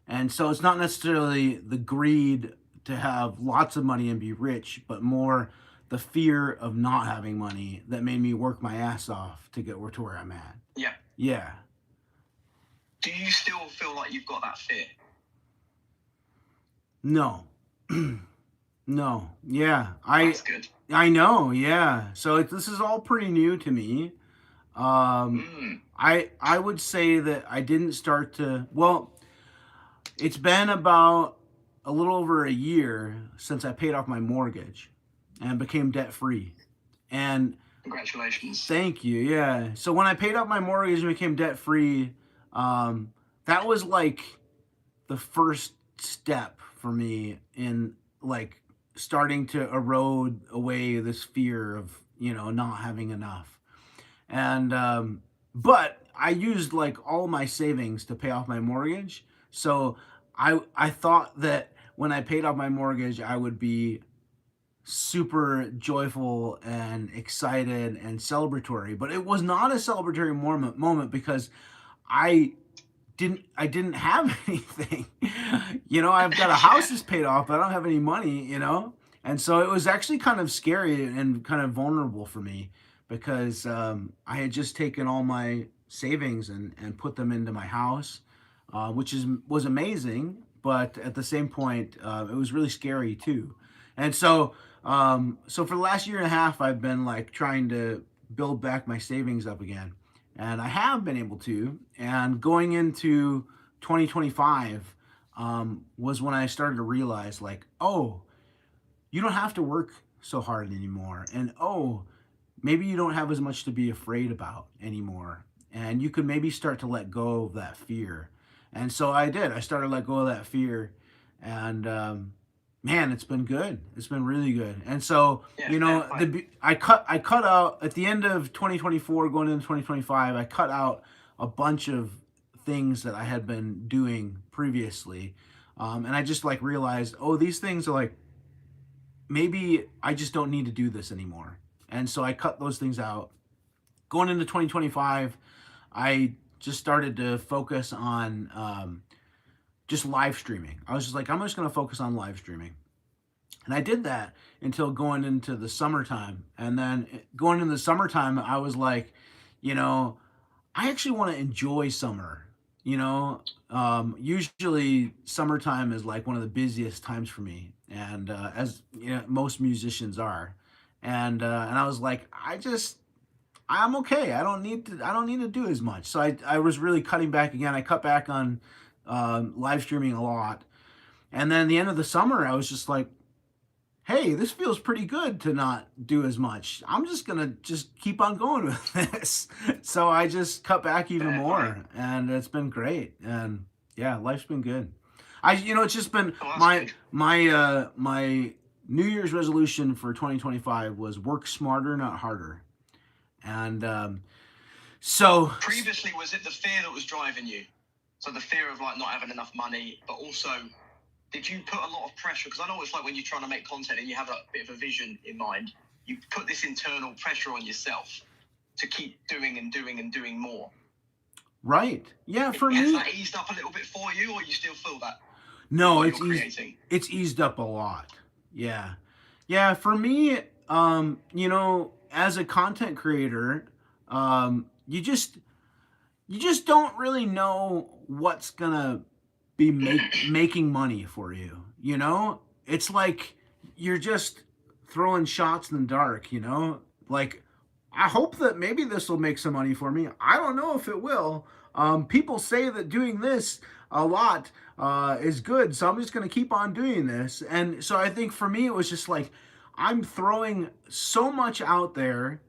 S1: And so it's not necessarily the greed to have lots of money and be rich, but more the fear of not having money that made me work my ass off to get to where I'm at.
S2: Yeah.
S1: Yeah.
S2: Do you still feel like you've got that fear?
S1: No. No. Yeah.
S2: That's good.
S1: I know. Yeah. So this is all pretty new to me. I would say that I didn't start to, well, it's been about a little over a year since I paid off my mortgage and became debt free. And
S2: Congratulations.
S1: thank you. Yeah. So when I paid off my mortgage and became debt free, that was like the first step for me in like starting to erode away this fear of, not having enough. And but I used like all my savings to pay off my mortgage. So I thought that when I paid off my mortgage, I would be super joyful and excited and celebratory. But it was not a celebratory moment because I I didn't have anything. I've got a house that's paid off, but I don't have any money. And so it was actually kind of scary and kind of vulnerable for me because I had just taken all my savings and put them into my house, which was amazing, but at the same point, it was really scary too. And so for the last year and a half, I've been like trying to build back my savings up again, and I have been able to. And going into 2025 was when I started to realize, like, oh, you don't have to work so hard anymore, and oh, maybe you don't have as much to be afraid about anymore, and you could maybe start to let go of that fear. And so I did. I started to let go of that fear, and man, it's been good. It's been really good. And so,
S2: Yeah,
S1: I cut out at the end of 2024, going into 2025. I cut out a bunch of things that I had been doing previously, and I just like realized, oh, these things are like maybe I just don't need to do this anymore. And so I cut those things out. Going into 2025, I just started to focus on just live streaming. I was just like, I'm just going to focus on live streaming. And I did that until going into the summertime. And then going into the summertime, I was like, I actually want to enjoy summer. Usually summertime is like one of the busiest times for me, and as most musicians are. And I was like, I'm okay. I don't need to do as much. So I was really cutting back again. I cut back on live streaming a lot. And then at the end of the summer, I was just like, hey, this feels pretty good to not do as much. I'm just going to just keep on going with this. So I just cut back even more, and it's been great. And yeah, life's been good. It's just been my New Year's resolution for 2025 was work smarter, not harder. And so
S2: previously, was it the fear that was driving you? So the fear of like not having enough money, but also did you put a lot of pressure? Because I know it's like when you're trying to make content and you have a bit of a vision in mind, you put this internal pressure on yourself to keep doing and doing and doing more.
S1: Right. Yeah, for me.
S2: Has that eased up a little bit for you, or you still feel that?
S1: No, it's eased up a lot. Yeah. Yeah, for me, as a content creator, you just don't really know what's gonna be making money for you. It's like you're just throwing shots in the dark. Like, I hope that maybe this will make some money for me. I don't know if it will. People say that doing this a lot is good, so I'm just going to keep on doing this. And so I think for me, it was just like, I'm throwing so much out there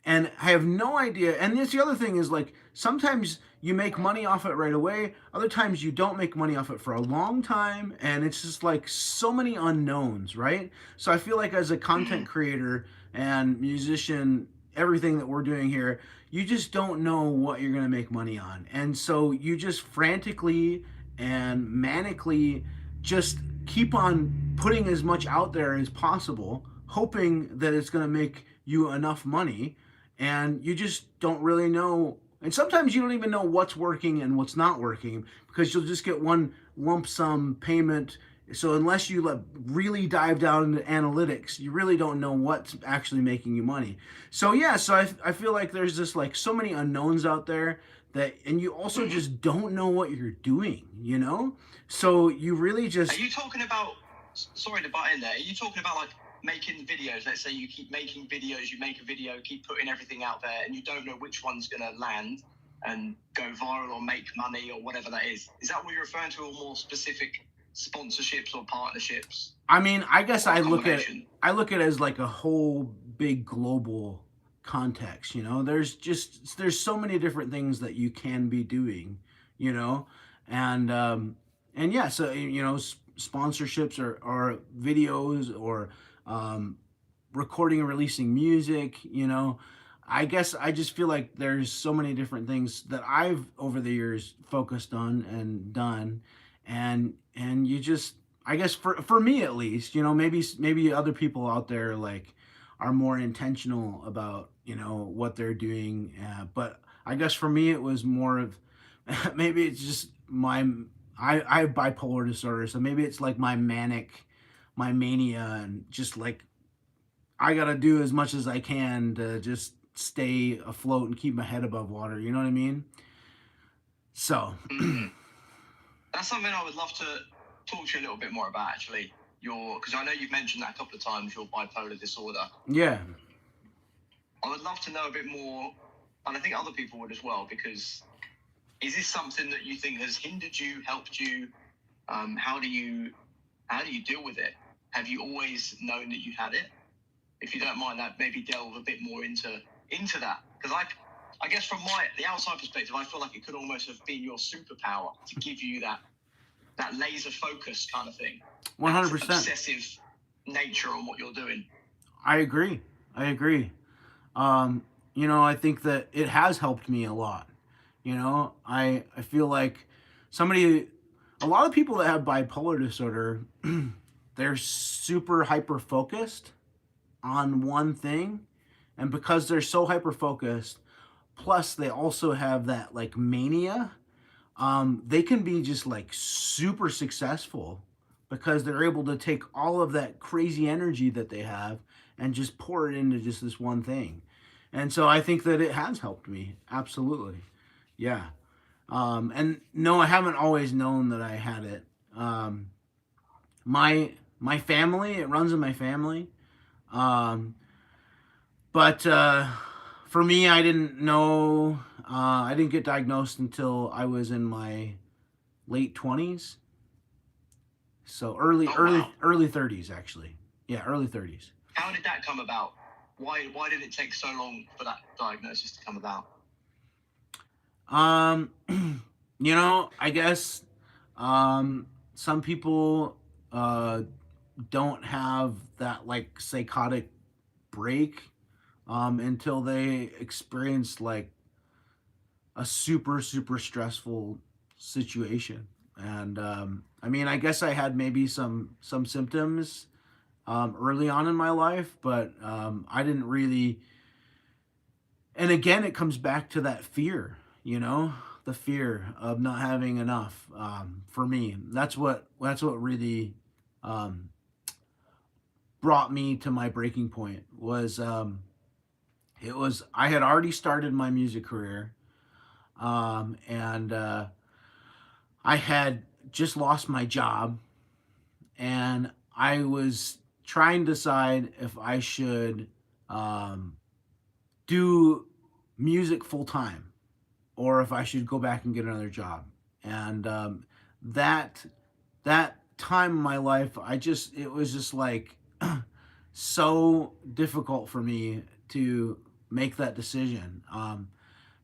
S1: and I have no idea. And this the other thing is, like, sometimes you make money off it right away. Other times you don't make money off it for a long time, and it's just like so many unknowns, right? So I feel like as a content creator and musician, everything that we're doing here, you just don't know what you're going to make money on. And so you just frantically and manically just keep on putting as much out there as possible, hoping that it's going to make you enough money. And you just don't really know. And sometimes you don't even know what's working and what's not working, because you'll just get one lump sum payment. So unless you really dive down into analytics, you really don't know what's actually making you money. So yeah, so I feel like there's just like so many unknowns out there and you also just don't know what you're doing, So you really just...
S2: Are you talking about, sorry to butt in there, are you talking about like making videos, let's say you keep making videos, you make a video, keep putting everything out there, and you don't know which one's going to land and go viral or make money or whatever that is that what you're referring to, or more specific sponsorships or partnerships?
S1: I mean, I guess I look at it as like a whole big global context, you know. There's so many different things that you can be doing, you know. And yeah, so you know, sponsorships or videos or recording and releasing music, you know. I guess I just feel like there's so many different things that I've over the years focused on and done, and you just, I guess for me at least, you know, maybe other people out there like are more intentional about, you know, what they're doing, but I guess for me it was more of maybe it's just I have bipolar disorder, so maybe it's like my mania, and just like I gotta do as much as I can to just stay afloat and keep my head above water. You know what I mean? So
S2: that's something I would love to talk to you a little bit more about, actually. Because I know you've mentioned that a couple of times, your bipolar disorder.
S1: Yeah.
S2: I would love to know a bit more, and I think other people would as well, because is this something that you think has hindered you, helped you? How do you deal with it? Have you always known that you had it? If you don't mind, that maybe delve a bit more into that, because I guess from the outside perspective, I feel like it could almost have been your superpower to give you that laser focus kind of thing.
S1: 100%.
S2: Obsessive nature on what you're doing.
S1: I agree. You know, I think that it has helped me a lot. You know, I feel like a lot of people that have bipolar disorder, they're super hyper focused on one thing, and because they're so hyper focused, plus they also have that like mania, they can be just like super successful because they're able to take all of that crazy energy that they have and just pour it into just this one thing. And so I think that it has helped me, absolutely. Yeah. And no, I haven't always known that I had it. My family, it runs in my family. But for me, I didn't know. I didn't get diagnosed until I was in my late 20s. So early 30s, actually. Yeah, early 30s.
S2: How did that come about? Why did it take so long for that diagnosis to come about?
S1: You know, I guess some people don't have that like psychotic break until they experience like a super stressful situation. And I mean, I guess I had maybe some symptoms early on in my life, but I didn't really. And again, it comes back to that fear, you know, the fear of not having enough. For me, that's what really brought me to my breaking point. Was I had already started my music career, and I had just lost my job, and I was trying to decide if I should do music full time or if I should go back and get another job. And that time in my life, it was just like so difficult for me to make that decision,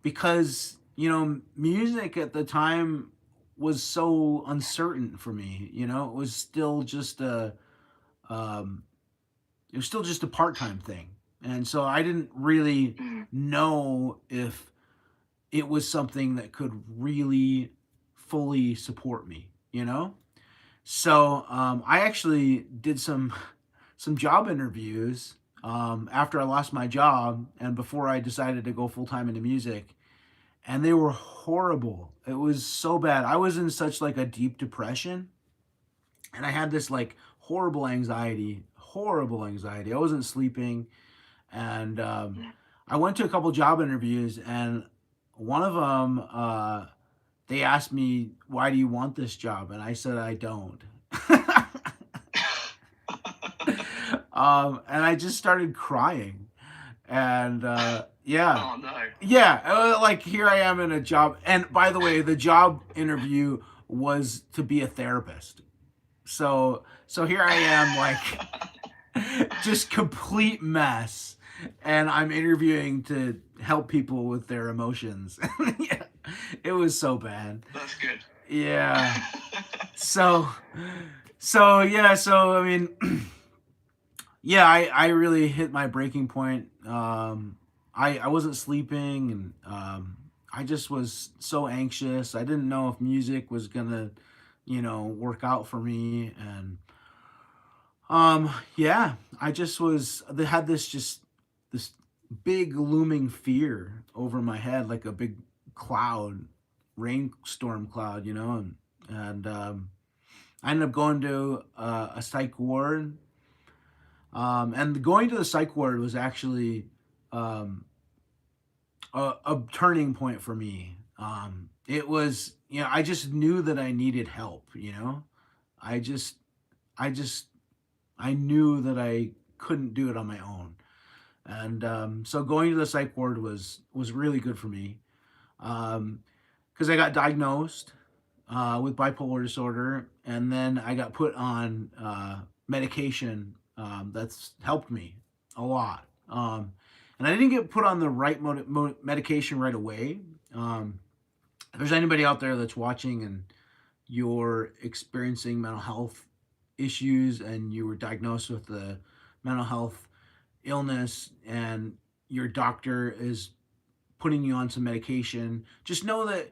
S1: because you know, music at the time was so uncertain for me. You know, it was still just a part-time thing, and so I didn't really know if it was something that could really fully support me, you know. So I actually did some job interviews after I lost my job and before I decided to go full-time into music, and they were horrible. It was so bad. I was in such like a deep depression, and I had this like horrible anxiety. I wasn't sleeping, and I went to a couple job interviews, and one of them, they asked me, "Why do you want this job?" And I said, "I don't." And I just started crying. And yeah,
S2: Oh no.
S1: yeah, like here I am in a job. And by the way, the job interview was to be a therapist. So here I am, like just complete mess, and I'm interviewing to help people with their emotions. Yeah, it was so bad.
S2: That's good.
S1: Yeah. So so I mean, yeah, I really hit my breaking point. I wasn't sleeping, and I just was so anxious. I didn't know if music was gonna, work out for me, and yeah, I just was. They had this big looming fear over my head, like a big cloud, rainstorm cloud, and I ended up going to a psych ward. And going to the psych ward was actually um, a turning point for me. It was, I just knew that I needed help. I just, I just, I knew that I couldn't do it on my own, and so going to the psych ward was really good for me, because I got diagnosed with bipolar disorder, and then I got put on medication that's helped me a lot. And I didn't get put on the right medication right away. If there's anybody out there that's watching and you're experiencing mental health issues and you were diagnosed with a mental health illness and your doctor is putting you on some medication, just know that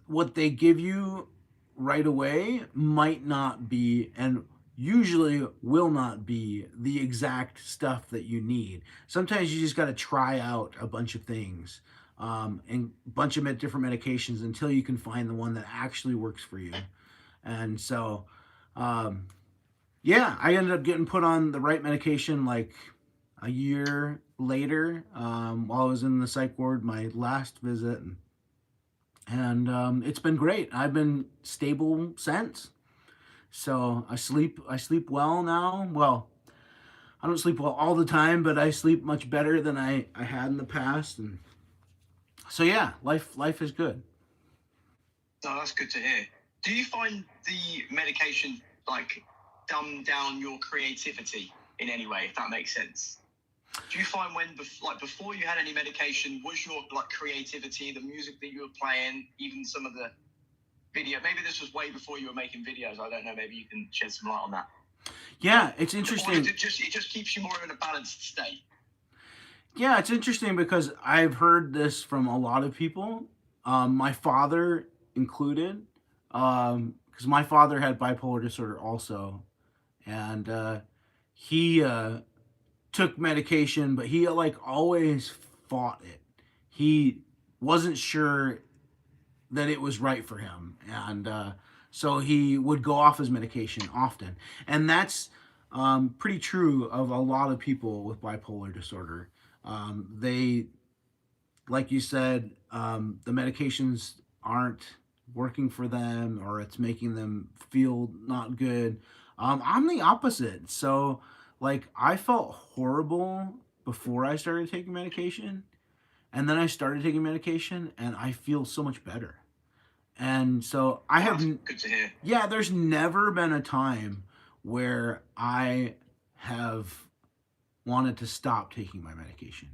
S1: what they give you right away might not be, and usually will not be, the exact stuff that you need. Sometimes you just got to try out a bunch of things, and a bunch of different medications until you can find the one that actually works for you. And so, um, yeah, I ended up getting put on the right medication like a year later, while I was in the psych ward, my last visit. And it's been great. I've been stable since. So I sleep well now. Well, I don't sleep well all the time, but I sleep much better than I had in the past. And so yeah, life is good.
S2: No, that's good to hear. Do you find the medication like dumb down your creativity in any way, if that makes sense? Do you find when before you had any medication, was your like creativity, the music that you were playing, even some of the video? Maybe this was way before you were making videos. I don't know. Maybe you can shed some light on that.
S1: Yeah, it's
S2: Or
S1: interesting.
S2: is it just keeps you more in a balanced state?
S1: Yeah, it's interesting because I've heard this from a lot of people, my father included, because my father had bipolar disorder also, and he took medication, but he like always fought it. He wasn't sure that it was right for him, and so he would go off his medication often, and that's pretty true of a lot of people with bipolar disorder. They, like you said, the medications aren't working for them, or it's making them feel not good. I'm the opposite. So, like, I felt horrible before I started taking medication, and then I started taking medication, and I feel so much better. And so I have,
S2: good to hear.
S1: yeah, there's never been a time where I have wanted to stop taking my medication.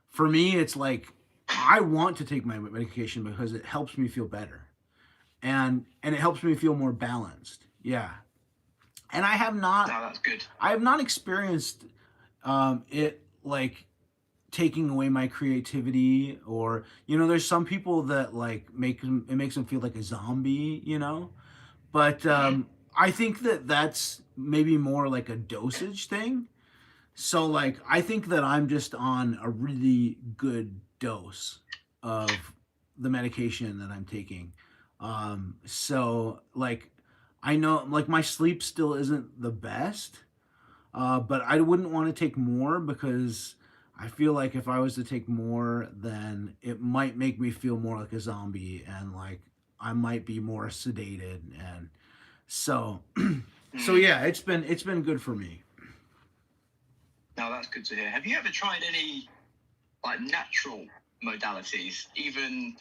S1: For me, it's like I want to take my medication because it helps me feel better, and it helps me feel more balanced. Yeah, and
S2: No, that's good.
S1: I have not experienced it like taking away my creativity, or there's some people that like it makes them feel like a zombie, but I think that that's maybe more like a dosage thing. So like I think that I'm just on a really good dose of the medication that I'm taking. So like I know like my sleep still isn't the best, but I wouldn't want to take more because I feel like if I was to take more, then it might make me feel more like a zombie, and like I might be more sedated, and so so yeah, it's been good for me.
S2: No, that's good to hear. Have you ever tried any like natural modalities? Even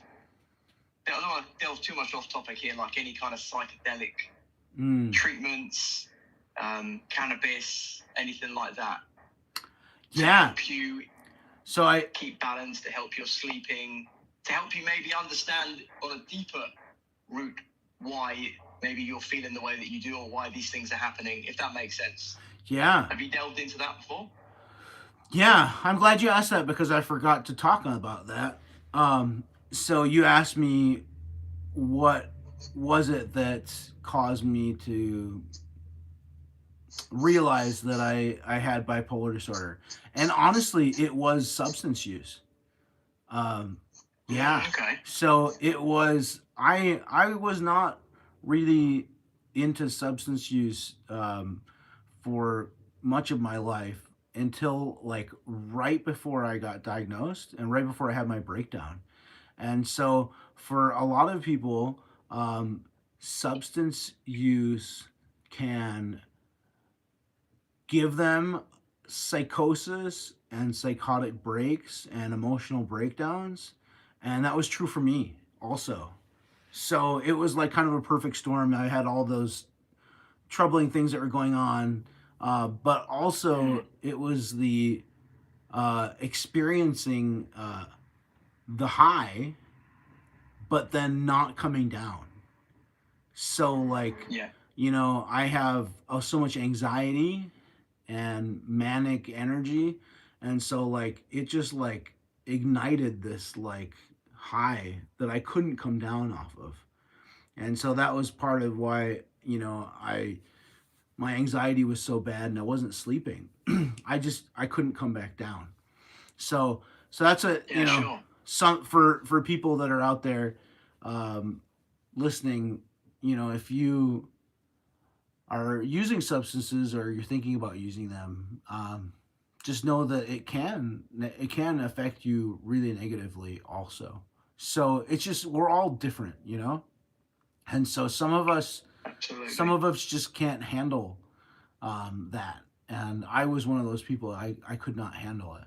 S2: I don't want to delve too much off topic here, like any kind of psychedelic treatments, cannabis, anything like that. To help you keep balance, to help your sleeping, to help you maybe understand on a deeper root why maybe you're feeling the way that you do or why these things are happening, if that makes sense.
S1: Yeah.
S2: Have you delved into that before?
S1: Yeah, I'm glad you asked that because I forgot to talk about that. So you asked me what was it that caused me to realize that I had bipolar disorder. And honestly, it was substance use. Yeah.
S2: Okay.
S1: So it was I was not really into substance use for much of my life until like right before I got diagnosed and right before I had my breakdown. And so for a lot of people, substance use can give them psychosis and psychotic breaks and emotional breakdowns. And that was true for me also. So it was like kind of a perfect storm. I had all those troubling things that were going on, but also it was the experiencing the high, but then not coming down. So, like, I have so much anxiety and manic energy, and so like it just like ignited this like high that I couldn't come down off of. And so that was part of why, I my anxiety was so bad and I wasn't sleeping. I couldn't come back down. So that's some for people that are out there listening, if you are using substances or you're thinking about using them, just know that it can affect you really negatively also. So it's just we're all different, and so some of us just can't handle that. And I was one of those people. I could not handle it.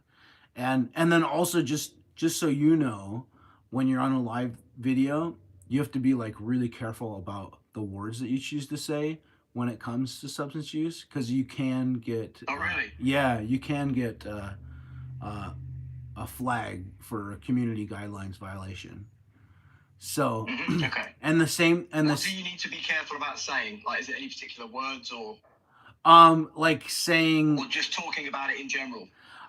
S1: And then also just so you know, when you're on a live video, you have to be like really careful about the words that you choose to say when it comes to substance use, because you can get you can get a flag for a community guidelines violation. So and the same and
S2: what do you need to be careful about saying? Like, is it any particular words or
S1: like saying,
S2: or just talking about it in general?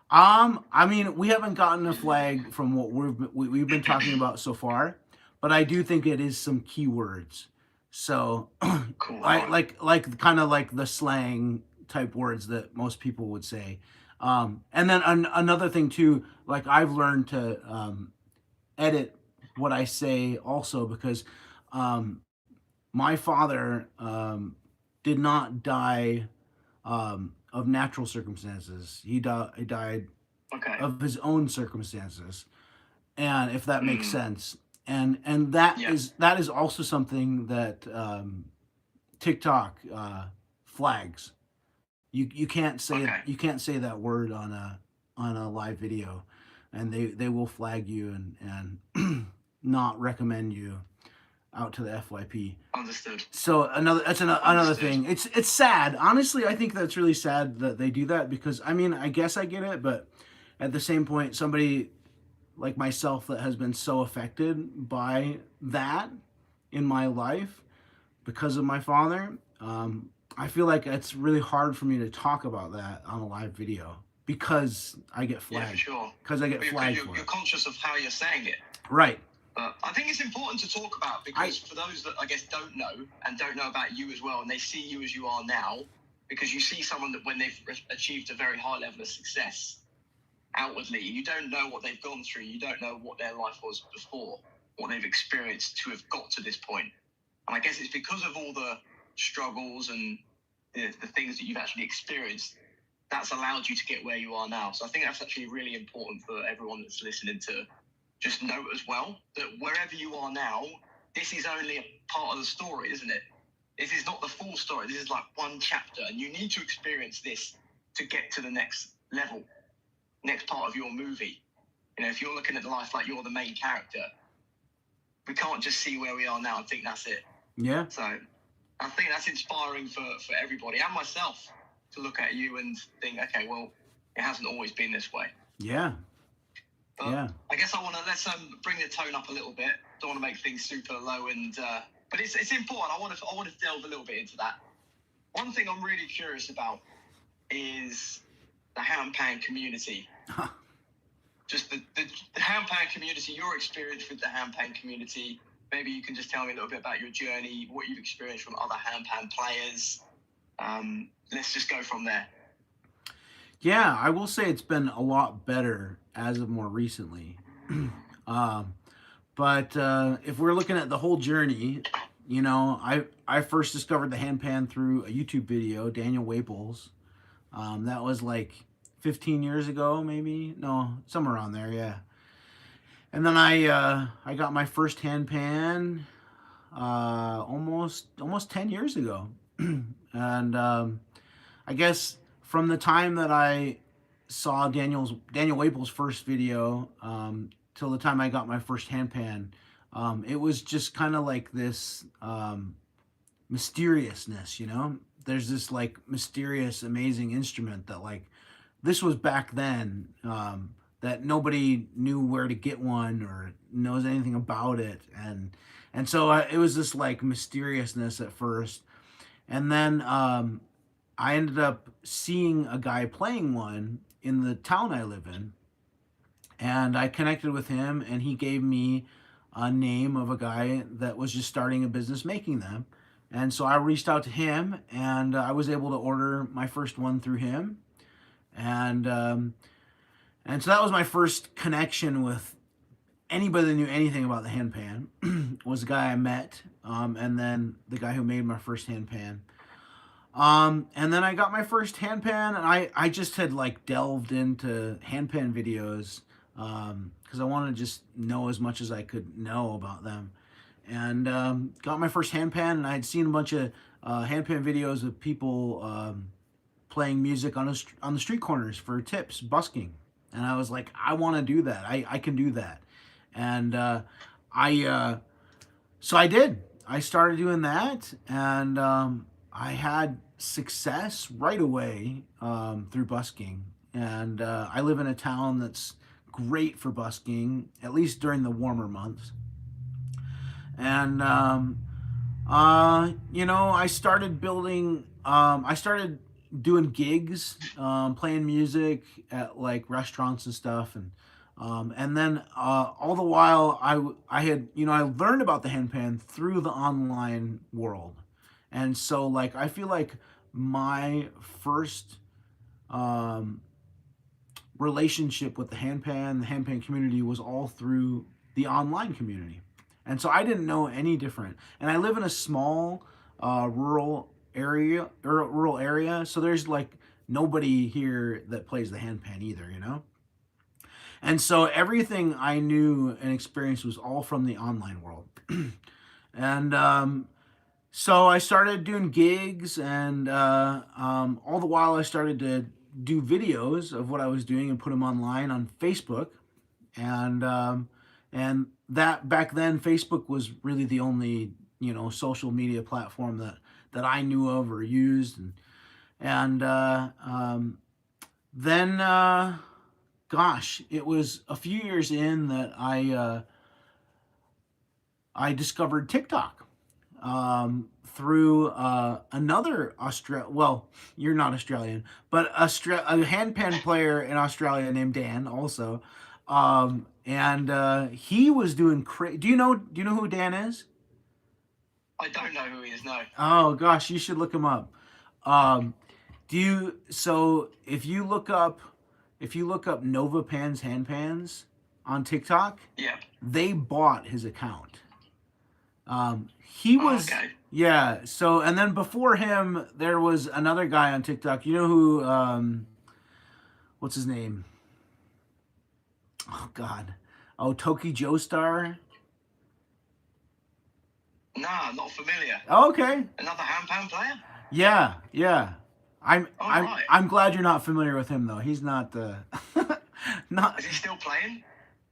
S1: I mean, we haven't gotten a flag from what we've been talking about so far, but I do think it is some keywords. So,
S2: Cool.
S1: like kind of like the slang type words that most people would say. And then another thing too, like I've learned to edit what I say also, because my father did not die of natural circumstances. He died of his own circumstances, and if that makes sense. And that is also something that TikTok flags. You can't say you can't say that word on a live video, and they will flag you and not recommend you out to the FYP.
S2: Understood.
S1: So another thing. It's sad. Honestly, I think that's really sad that they do that, because I mean, I guess I get it, but at the same point, somebody like myself that has been so affected by that in my life because of my father, I feel like it's really hard for me to talk about that on a live video because I get flagged.
S2: Yeah, for sure.
S1: Because I get flagged for it.
S2: You're conscious of how you're saying it.
S1: Right.
S2: I think it's important to talk about, because for those that I guess don't know and don't know about you as well, and they see you as you are now, because you see someone that when they've achieved a very high level of success outwardly, you don't know what they've gone through. You don't know what their life was before, what they've experienced to have got to this point. And I guess it's because of all the struggles and the things that you've actually experienced that's allowed you to get where you are now. So I think that's actually really important for everyone that's listening to just note as well, that wherever you are now, this is only a part of the story, isn't it? This is not the full story. This is like one chapter, and you need to experience this to get to the next level, next part of your movie. You know, if you're looking at life like you're the main character, we can't just see where we are now and think that's it.
S1: Yeah.
S2: So I think that's inspiring for everybody and myself to look at you and think, okay, well, it hasn't always been this way.
S1: Yeah.
S2: But
S1: yeah.
S2: I guess I want to let's bring the tone up a little bit. Don't want to make things super low, and but it's important. I want to delve a little bit into that. One thing I'm really curious about is the handpan community. Just the handpan community, your experience with the handpan community. Maybe you can just tell me a little bit about your journey, what you've experienced from other handpan players. Let's just go from there.
S1: Yeah, I will say it's been a lot better as of more recently. But if we're looking at the whole journey, you know, I first discovered the handpan through a YouTube video, Daniel Waples. That was like 15 years ago, maybe? No, somewhere around there, yeah. And then I got my first handpan almost 10 years ago. And I guess from the time that I saw Daniel Waples' first video till the time I got my first handpan, it was just kind of like this mysteriousness, you know? There's this like mysterious, amazing instrument that like, this was back then, that nobody knew where to get one or knows anything about it. And so it was this like mysteriousness at first. And then I ended up seeing a guy playing one in the town I live in. And I connected with him, and he gave me a name of a guy that was just starting a business making them. And so I reached out to him, and I was able to order my first one through him. And so that was my first connection with anybody that knew anything about the handpan. Was the guy I met, and then the guy who made my first handpan. And then I got my first handpan, and I just had like delved into handpan videos because I wanted to just know as much as I could know about them. And got my first handpan, and I had seen a bunch of handpan videos of people playing music on the street corners for tips, busking. And I was like, I want to do that. I can do that. And so I did. I started doing that, and I had success right away through busking. And I live in a town that's great for busking, at least during the warmer months. And you know, I started building. I started doing gigs, playing music at like restaurants and stuff, and then all the while I had, you know, I learned about the handpan through the online world. And so like I feel like my first relationship with the handpan community was all through the online community. And so I didn't know any different. And I live in a small rural area, so there's like nobody here that plays the handpan either, you know? And so everything I knew and experienced was all from the online world. And so I started doing gigs, and all the while I started to do videos of what I was doing and put them online on Facebook. And that back then, Facebook was really the only, you know, social media platform that I knew of or used. And then gosh, it was a few years in that I discovered TikTok through another well, you're not Australian, but a handpan player in Australia named Dan also. And he was doing do you know who Dan is?
S2: I don't know who he is, no.
S1: Oh gosh, you should look him up. So if you look up Nova Pans Handpans on TikTok,
S2: yeah,
S1: they bought his account. He was
S2: okay.
S1: Yeah. So and then before him, there was another guy on TikTok. You know who? What's his name? Oh God. Oh, Toki Joestar.
S2: Nah, not familiar.
S1: Oh, okay.
S2: Another handpan player?
S1: Yeah. I'm
S2: All
S1: I'm
S2: right.
S1: I'm glad you're not familiar with him though. He's not not
S2: Is he still playing?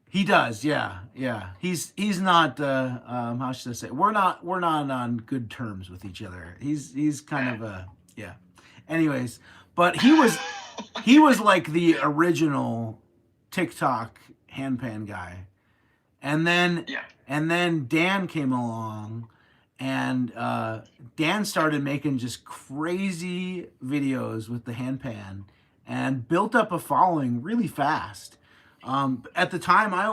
S1: he does, yeah, yeah. He's not how should I say? We're not on good terms with each other. He's kind
S2: Yeah.
S1: of a yeah. Anyways, but he was like the
S2: Yeah.
S1: original TikTok handpan guy. And then
S2: Yeah.
S1: and then Dan came along, and Dan started making just crazy videos with the handpan and built up a following really fast. At the time, I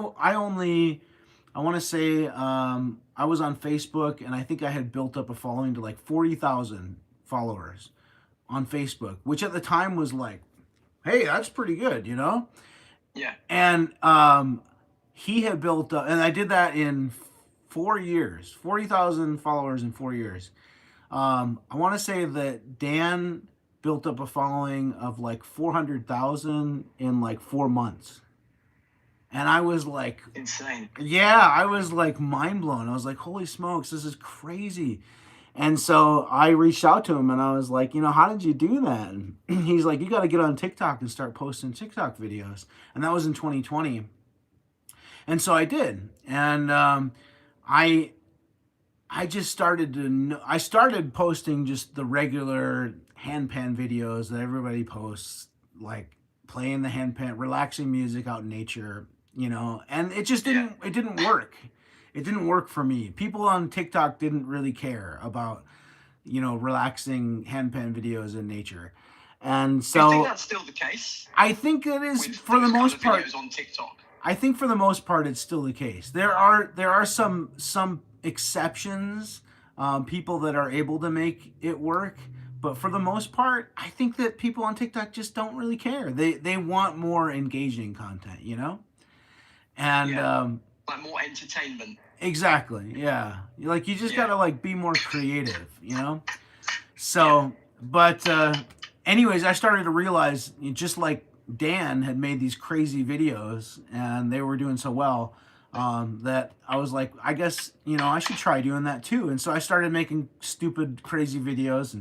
S1: want to say I was on Facebook, and I think I had built up a following to like 40,000 followers on Facebook, which at the time was like, hey, that's pretty good, you know?
S2: Yeah.
S1: And he had built up, and I did that in 4 years, 40,000 followers in 4 years. I want to say that Dan built up a following of like 400,000 in like 4 months. And I was like,
S2: Insane.
S1: yeah, I was like mind blown. I was like, holy smokes, this is crazy. And so I reached out to him and I was like, how did you do that? And he's like, you got to get on TikTok and start posting TikTok videos. And that was in 2020. And so I did. And I I just started I started posting just the regular handpan videos that everybody posts, like playing the handpan, relaxing music out in nature, and it just
S2: Yeah.
S1: didn't work. It didn't work for me. People on TikTok didn't really care about, relaxing handpan videos in nature. And
S2: Do you think
S1: so
S2: that's still the case
S1: I think it is
S2: with
S1: for the
S2: those kind
S1: most
S2: of
S1: part.
S2: videos on TikTok?
S1: I think for the most part, it's still the case. There are some exceptions, people that are able to make it work, but for the most part, I think that people on TikTok just don't really care. They want more engaging content. And
S2: Yeah. Like more entertainment.
S1: exactly, yeah. Like you just
S2: Yeah.
S1: gotta like be more creative. So, but anyways, I started to realize just like Dan had made these crazy videos and they were doing so well, that I was like, I guess I should try doing that too. And so I started making stupid, crazy videos,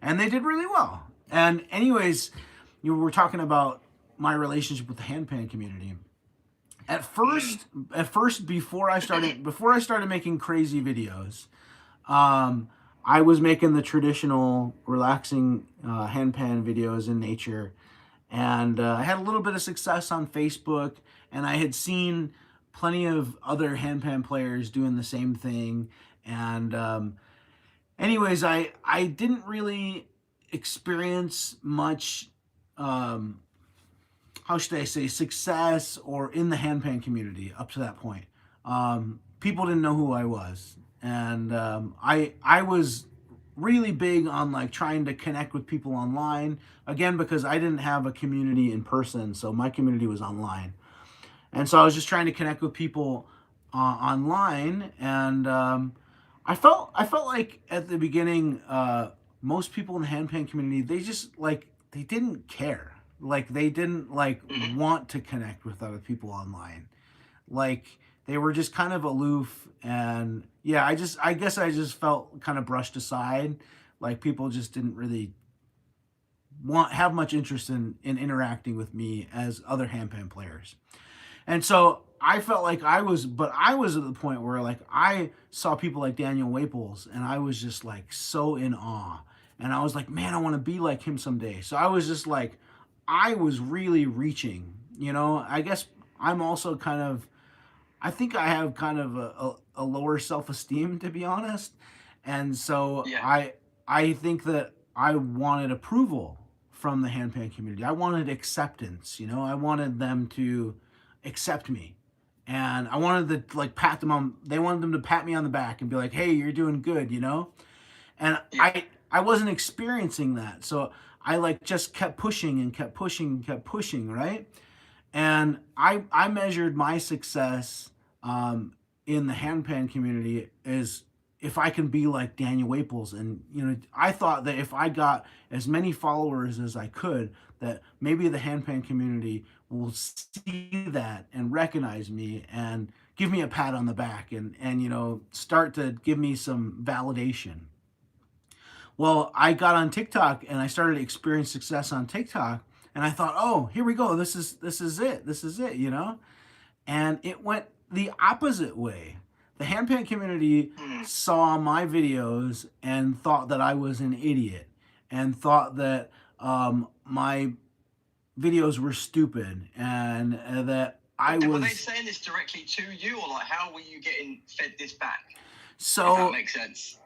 S1: and they did really well. And anyways, you were talking about my relationship with the handpan community. At first, before I started making crazy videos, I was making the traditional relaxing handpan videos in nature, and I had a little bit of success on Facebook, and I had seen plenty of other handpan players doing the same thing. And anyways, I didn't really experience much. How should I say, success or in the handpan community up to that point. People didn't know who I was, and I was really big on like trying to connect with people online, again because I didn't have a community in person, so my community was online, and so I was just trying to connect with people online, and I felt like at the beginning, most people in the handpan community, they just like they didn't care, like they didn't like
S2: Mhm.
S1: want to connect with other people online, like they were just kind of aloof. And yeah, I guess I just felt kind of brushed aside, like people just didn't really have much interest in interacting with me as other handpan players. And so I felt like I was at the point where like I saw people like Daniel Waples, and I was just like so in awe. And I was like, man, I want to be like him someday. So I was just like, I was really reaching. I guess I'm also kind of, I think I have kind of a lower self esteem, to be honest. And so
S2: Yeah.
S1: I think that I wanted approval from the handpan community. I wanted acceptance. I wanted them to accept me, and I wanted to like pat them on. They wanted them to pat me on the back and be like, "Hey, you're doing good." And
S2: Yeah.
S1: I wasn't experiencing that, so I like just kept pushing and kept pushing and kept pushing, right? And I measured my success, in the handpan community is if I can be like Daniel Waples. And I thought that if I got as many followers as I could, that maybe the handpan community will see that and recognize me and give me a pat on the back, and start to give me some validation. Well, I got on TikTok and I started to experience success on TikTok, and I thought, oh, here we go. This is it. This is it. You know, and it went the opposite way. The handpan community
S2: Hmm.
S1: saw my videos and thought that I was an idiot, and thought that my videos were stupid, and that I
S2: Were they
S1: was
S2: saying this directly to you, or like how were you getting fed this back? If that
S1: so
S2: makes sense.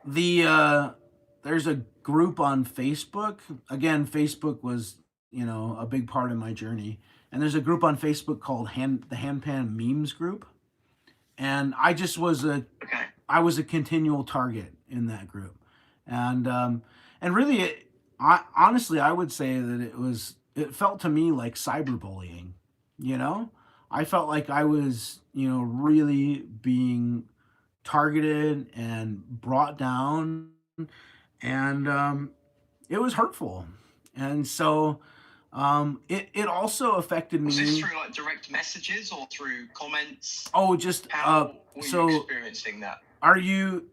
S1: there's a group on Facebook. Again, Facebook was, a big part of my journey. And there's a group on Facebook called the Handpan Memes group. And
S2: Okay.
S1: I was a continual target in that group. And really honestly, I would say that it felt to me like cyberbullying, you know? I felt like I was, really being targeted and brought down, and it was hurtful. And so it also affected
S2: Was this
S1: me.
S2: through like direct messages or through comments?
S1: Oh, just
S2: How were you
S1: so
S2: experiencing that?
S1: are you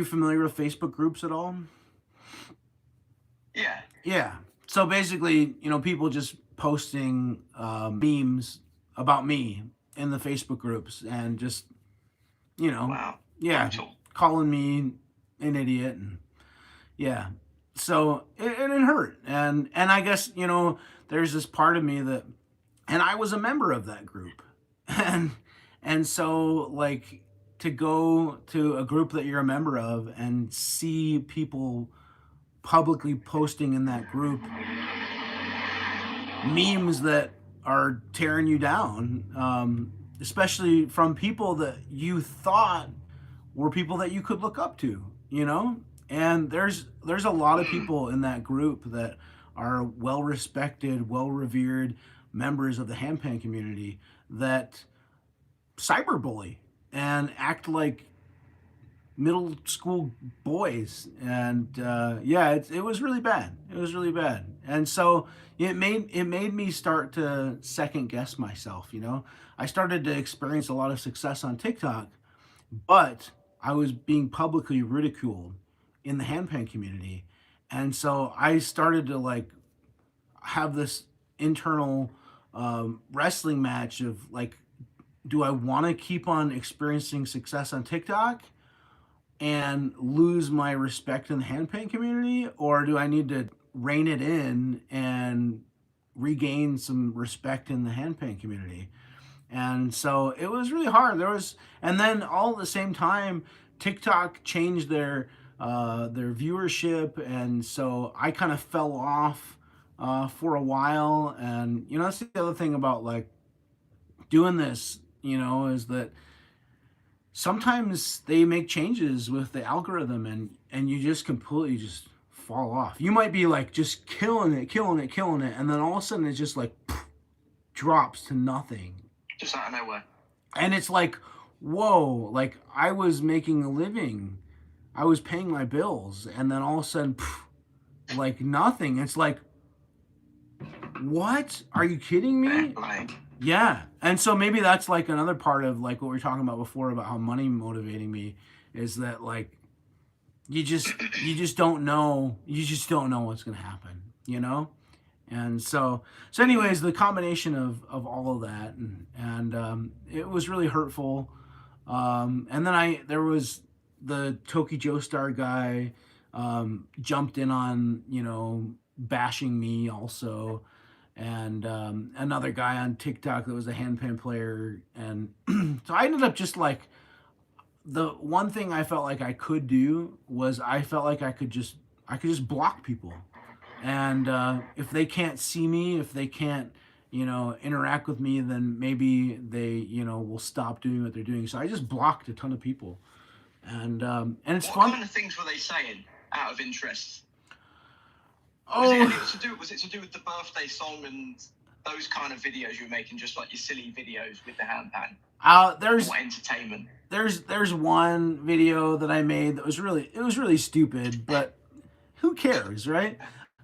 S1: familiar with Facebook groups at all?
S2: Yeah.
S1: Yeah. So basically, people just posting memes about me in the Facebook groups, and just, you know,
S2: Wow.
S1: yeah,
S2: Brutal.
S1: calling me an idiot, and yeah. So it hurt, and I guess, there's this part of me that, and I was a member of that group, and so, like, to go to a group that you're a member of and see people publicly posting in that group memes that are tearing you down, especially from people that you thought were people that you could look up to, and there's a lot of people in that group that are well respected, well revered members of the handpan community that cyberbully and act like middle school boys. And yeah, it was really bad. It was really bad. And so it made me start to second guess myself. I started to experience a lot of success on TikTok, but I was being publicly ridiculed in the handpan community. And so I started to, like, have this internal wrestling match of, like, do I want to keep on experiencing success on TikTok and lose my respect in the handpan community, or do I need to rein it in and regain some respect in the handpan community? And so it was really hard. And then all at the same time, TikTok changed their viewership, and so I kind of fell off for a while. And that's the other thing about, like, doing this, is that sometimes they make changes with the algorithm, and you just completely just fall off. You might be, like, just killing it, and then all of a sudden it just, like, drops to nothing.
S2: Just out of nowhere.
S1: And it's like, whoa, like, I was making a living, I was paying my bills, and then all of a sudden, like, nothing. It's like, what? Are you kidding me? Yeah. And so maybe that's, like, another part of, like, what we were talking about before about how money motivating me, is that, like, you just don't know. You just don't know what's going to happen, And so anyways, the combination of all of that, and it was really hurtful. And then there was the Toki Joestar guy, jumped in on, bashing me also. And another guy on TikTok that was a handpan player. And so I ended up just, like, the one thing I felt like I could do was I felt like I could just block people. And if they can't see me, if they can't, interact with me, then maybe they, will stop doing what they're doing. So I just blocked a ton of people. And it's fun.
S2: What kind of things were they saying, out of interest?
S1: Oh,
S2: Was it to do with the birthday song and those kind of videos you were making, just like your silly videos with the handpan?
S1: there's
S2: What entertainment?
S1: there's one video that I made that was really stupid, but who cares, right?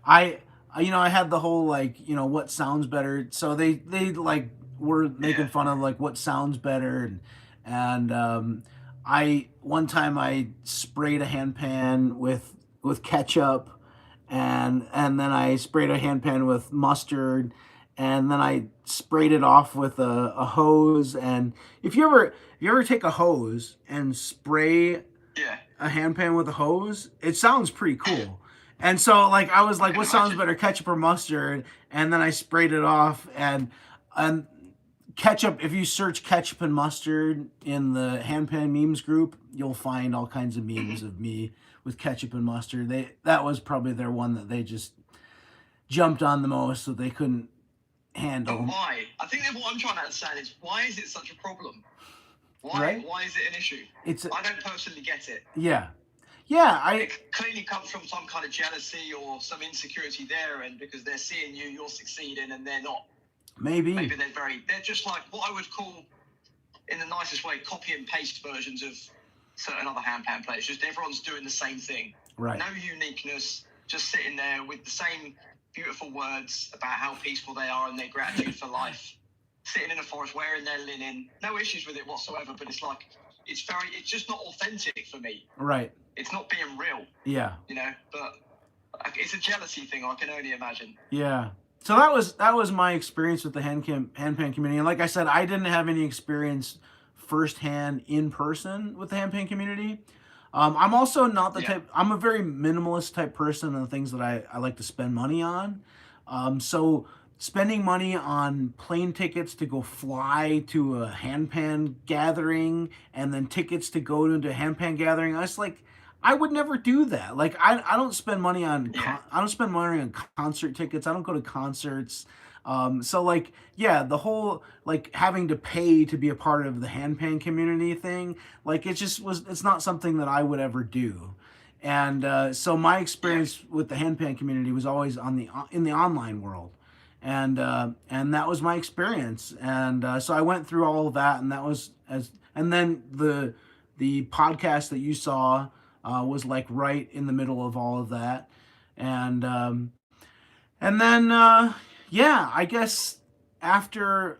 S1: I had the whole, like, what sounds better. So they like were making fun of, like, what sounds better, and I one time I sprayed a handpan with ketchup, and then I sprayed a handpan with mustard, and then I sprayed it off with a hose. And if you ever take a hose and spray
S2: Yeah.
S1: a handpan with a hose, it sounds pretty cool. And so like I was
S2: I
S1: like,
S2: can
S1: what sounds
S2: imagine.
S1: better, ketchup or mustard? And then I sprayed it off, and ketchup. If you search ketchup and mustard in the handpan memes group, you'll find all kinds of memes of me with ketchup and mustard. That was probably their one that they just jumped on the most, that they couldn't handle.
S2: But why? I think that what I'm trying to understand is, why is it such a problem? Why?
S1: Right?
S2: Why is it an issue? I don't personally get it.
S1: Yeah.
S2: It clearly comes from some kind of jealousy or some insecurity there, and because they're seeing you're succeeding and they're not.
S1: Maybe
S2: they're just like what I would call, in the nicest way, copy and paste versions of certain other handpan players. Just everyone's doing the same thing.
S1: Right.
S2: No uniqueness, just sitting there with the same beautiful words about how peaceful they are and their gratitude for life. Sitting in a forest wearing their linen. No issues with it whatsoever, but it's like, it's just not authentic for me.
S1: Right.
S2: It's not being real.
S1: Yeah.
S2: But it's a jealousy thing, I can only imagine.
S1: Yeah. So that was my experience with the handpan community. And like I said, I didn't have any experience firsthand in person with the handpan community. I'm also not the type. I'm a very minimalist type person, and the things that I like to spend money on. So spending money on plane tickets to go fly to a handpan gathering, and then tickets to go to a handpan gathering, I would never do that. Like I don't spend money on I don't spend money on concert tickets. I don't go to concerts. So like yeah, the whole like having to pay to be a part of the handpan community thing, like it's not something that I would ever do. And so my experience with the handpan community was always in the online world, and that was my experience. And so I went through all of that, and that was and then the podcast that you saw was like right in the middle of all of that. And then yeah, I guess after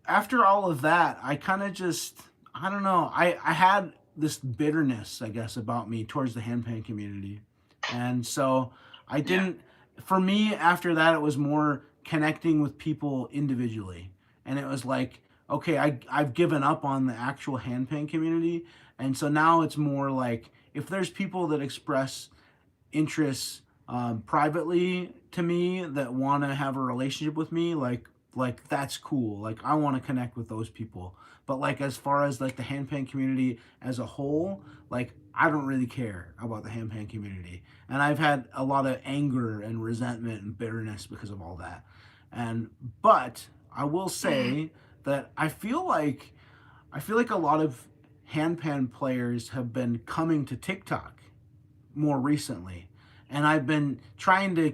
S1: all of that, I kind of just, I don't know, I had this bitterness, I guess, about me towards the handpan community. And so I didn't, for me, after that, it was more connecting with people individually. And it was like, okay, I've given up on the actual handpan community. And so now it's more like, if there's people that express interests privately to me, that want to have a relationship with me, like that's cool. Like I want to connect with those people. But like as far as like the handpan community as a whole, like I don't really care about the handpan community. And I've had a lot of anger and resentment and bitterness because of all that. But I will say that I feel like a lot of handpan players have been coming to TikTok more recently. And I've been trying to,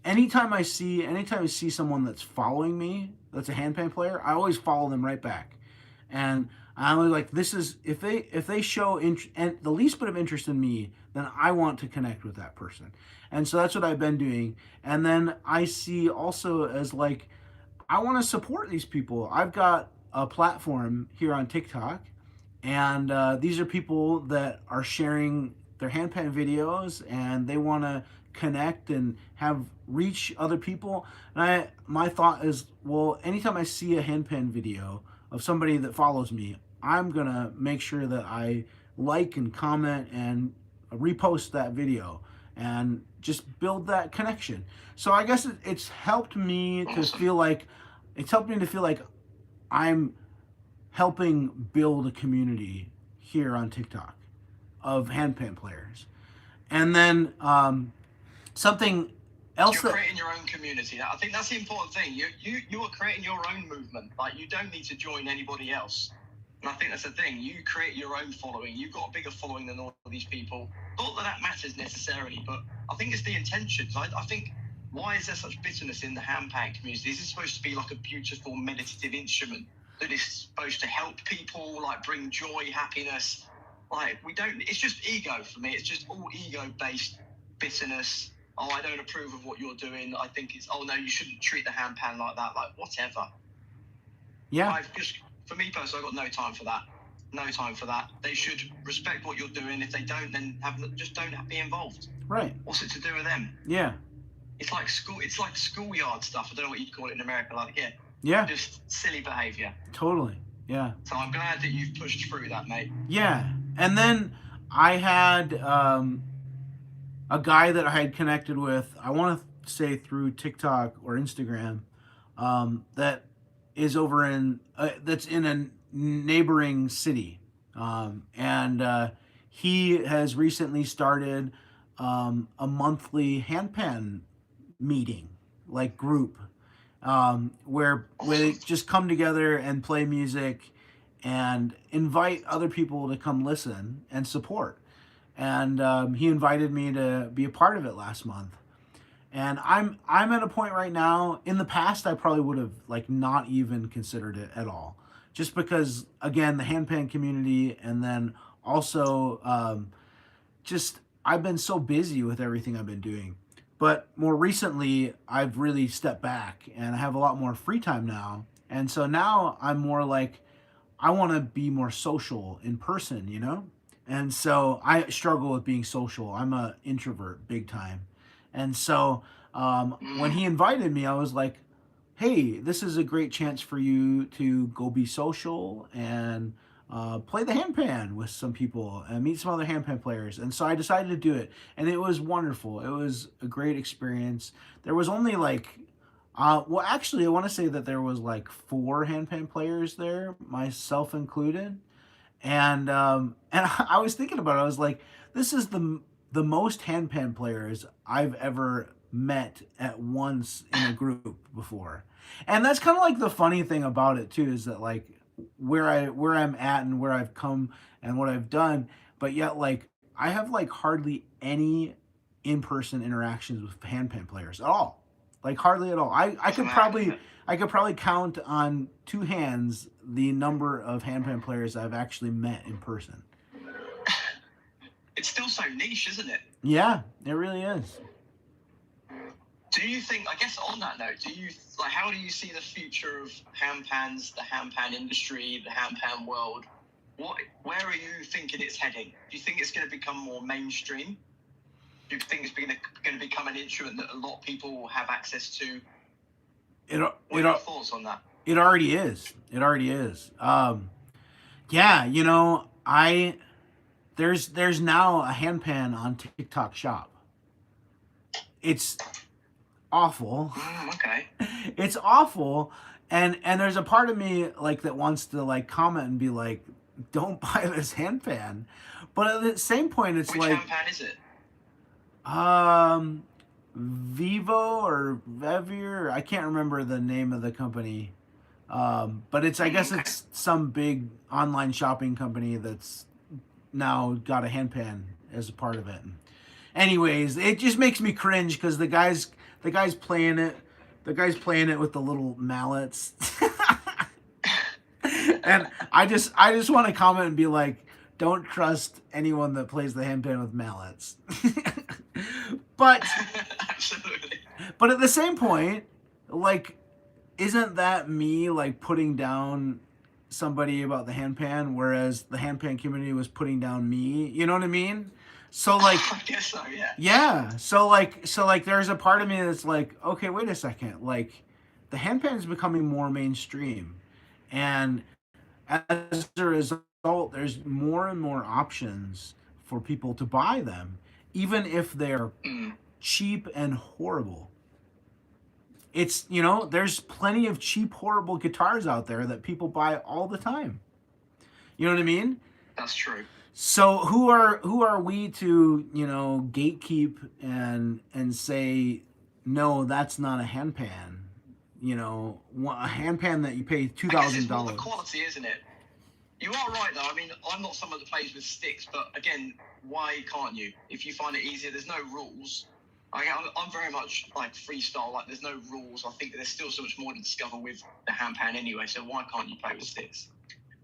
S1: anytime I see someone that's following me, that's a handpan player, I always follow them right back. And I'm like, this is, if they show and the least bit of interest in me, then I want to connect with that person. And so that's what I've been doing. And then I see also as like, I want to support these people. I've got a platform here on TikTok, and these are people that are sharing their handpan videos, and they want to connect and have reach other people. And my thought is, well, anytime I see a handpan video of somebody that follows me, I'm gonna make sure that I like and comment and repost that video and just build that connection. So I guess it's helped me to feel like I'm helping build a community here on TikTok of handpan players. And then something else,
S2: you're creating your own community. I think that's the important thing. You are creating your own movement. Like, you don't need to join anybody else. And I think that's the thing. You create your own following. You've got a bigger following than all of these people. Not that matters necessarily, but I think it's the intentions. I think, why is there such bitterness in the handpan community? This is supposed to be like a beautiful meditative instrument that is supposed to help people, like bring joy, happiness. Like, it's just ego for me. It's just all ego-based bitterness. Oh, I don't approve of what you're doing. I think it's, oh no, you shouldn't treat the handpan like that. Like, whatever.
S1: Yeah.
S2: For me personally, I've got no time for that. no time for that. They should respect what you're doing. If they don't, then just don't be involved.
S1: Right.
S2: What's it to do with them?
S1: Yeah.
S2: It's like schoolyard stuff. I don't know what you'd call it in America, like here.
S1: Yeah.
S2: Just silly behaviour.
S1: Totally. Yeah.
S2: So I'm glad that you've pushed through that, mate.
S1: Yeah. And then I had a guy that I had connected with, I want to say through TikTok or Instagram, that is over in, that's in a neighboring city. And he has recently started a monthly handpan meeting, like group, where they just come together and play music and invite other people to come listen and support. And he invited me to be a part of it last month. And I'm at a point right now. In the past, I probably would have like not even considered it at all, just because again the handpan community, and then also just I've been so busy with everything I've been doing. But more recently, I've really stepped back and I have a lot more free time now. And so now I'm more like, I want to be more social in person, you know? And so I struggle with being social. I'm an introvert big time. And so when he invited me, I was like, hey, this is a great chance for you to go be social and play the handpan with some people and meet some other handpan players. And so I decided to do it. And it was wonderful. It was a great experience. There was only like, well, actually, I want to say that there was like 4 handpan players there, myself included. And I was thinking about it. I was like, this is the most handpan players I've ever met at once in a group before. And that's kind of like the funny thing about it too, is that like where I'm at and where I've come and what I've done, but yet like I have like hardly any in-person interactions with handpan players at all. Like hardly at all. I could probably count on 2 hands the number of handpan players I've actually met in person.
S2: It's still so niche, isn't it?
S1: Yeah, it really is.
S2: Do you think, I guess on that note, how do you see the future of handpans, the handpan industry, the handpan world? Where are you thinking it's heading? Do you think it's going to become more mainstream? Do you think it's going to become an instrument that a lot of people will have access to? What are your thoughts on that?
S1: It already is. It already is. Yeah, you know, there's now a handpan on TikTok Shop. It's awful.
S2: Okay.
S1: It's awful, and there's a part of me like that wants to like comment and be like, don't buy this handpan, but at the same point, it's
S2: Which
S1: like,
S2: handpan is it?
S1: Vivo or Vevier, I can't remember the name of the company, but I guess it's some big online shopping company that's now got a handpan as a part of it. Anyways, it just makes me cringe because the guy's playing it with the little mallets. And I just want to comment and be like, don't trust anyone that plays the handpan with mallets. But
S2: Absolutely.
S1: But at the same point, like, isn't that me like putting down somebody about the handpan, whereas the handpan community was putting down me? You know what I mean? So like,
S2: I guess so, yeah.
S1: yeah. So like, there's a part of me that's like, okay, wait a second. Like, the handpan is becoming more mainstream, and as a result, there's more and more options for people to buy them, even if they're cheap and horrible. It's, you know, there's plenty of cheap, horrible guitars out there that people buy all the time. You know what I mean?
S2: That's true.
S1: So who are we to, you know, gatekeep and say, no, that's not a handpan? You know, a handpan that you pay $2,000.
S2: It's more the quality, isn't it? You are right, though. I mean, I'm not someone that plays with sticks, but again, why can't you? If you find it easier, there's no rules. I'm very much like freestyle. Like, there's no rules. I think there's still so much more to discover with the handpan anyway. So why can't you play with sticks?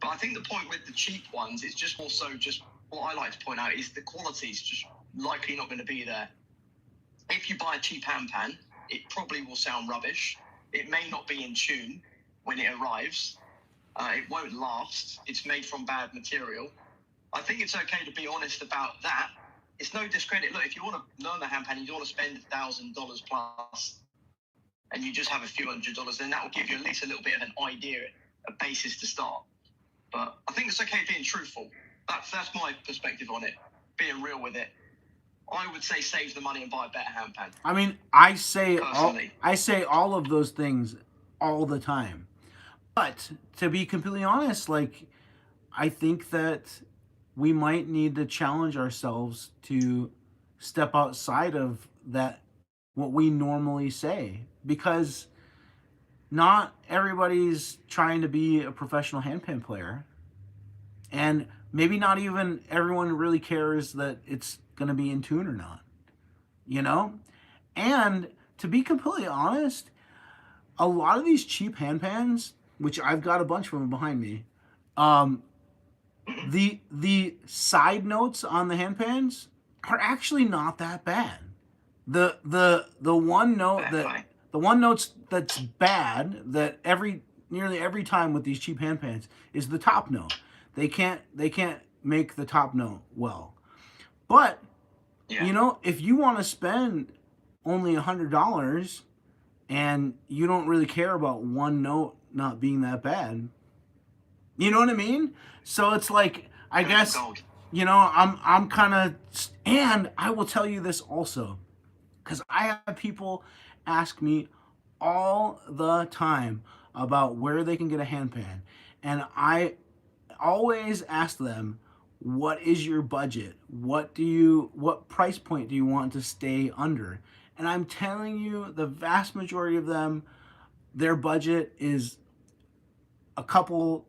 S2: But I think the point with the cheap ones is just also just what I like to point out is the quality is just likely not going to be there. If you buy a cheap handpan, it probably will sound rubbish. It may not be in tune when it arrives. It won't last. It's made from bad material. I think it's okay to be honest about that. It's no discredit. Look, if you want to learn the handpan, you want to spend $1,000 plus, and you just have a few $100s, then that will give you at least a little bit of an idea, a basis to start. But I think it's okay being truthful. That's my perspective on it. Being real with it. I would say save the money and buy a better handpan.
S1: I mean, I say all of those things all the time. But to be completely honest, like, I think that we might need to challenge ourselves to step outside of that, what we normally say, because not everybody's trying to be a professional handpan player, and maybe not even everyone really cares that it's going to be in tune or not, you know? And to be completely honest, a lot of these cheap handpans, which I've got a bunch of them behind me, the side notes on the handpans are actually not that bad. The one note the one note that's bad, that nearly every time with these cheap handpans, is the top note. They can't make the top note well. But you know, if you want to spend only $100 and you don't really care about one note not being that bad, you know what I mean? So it's like, I guess, you know, I'm kind of, and I will tell you this also, because I have people ask me all the time about where they can get a handpan, and I always ask them, what is your budget? What price point do you want to stay under? And I'm telling you, the vast majority of them, their budget is a couple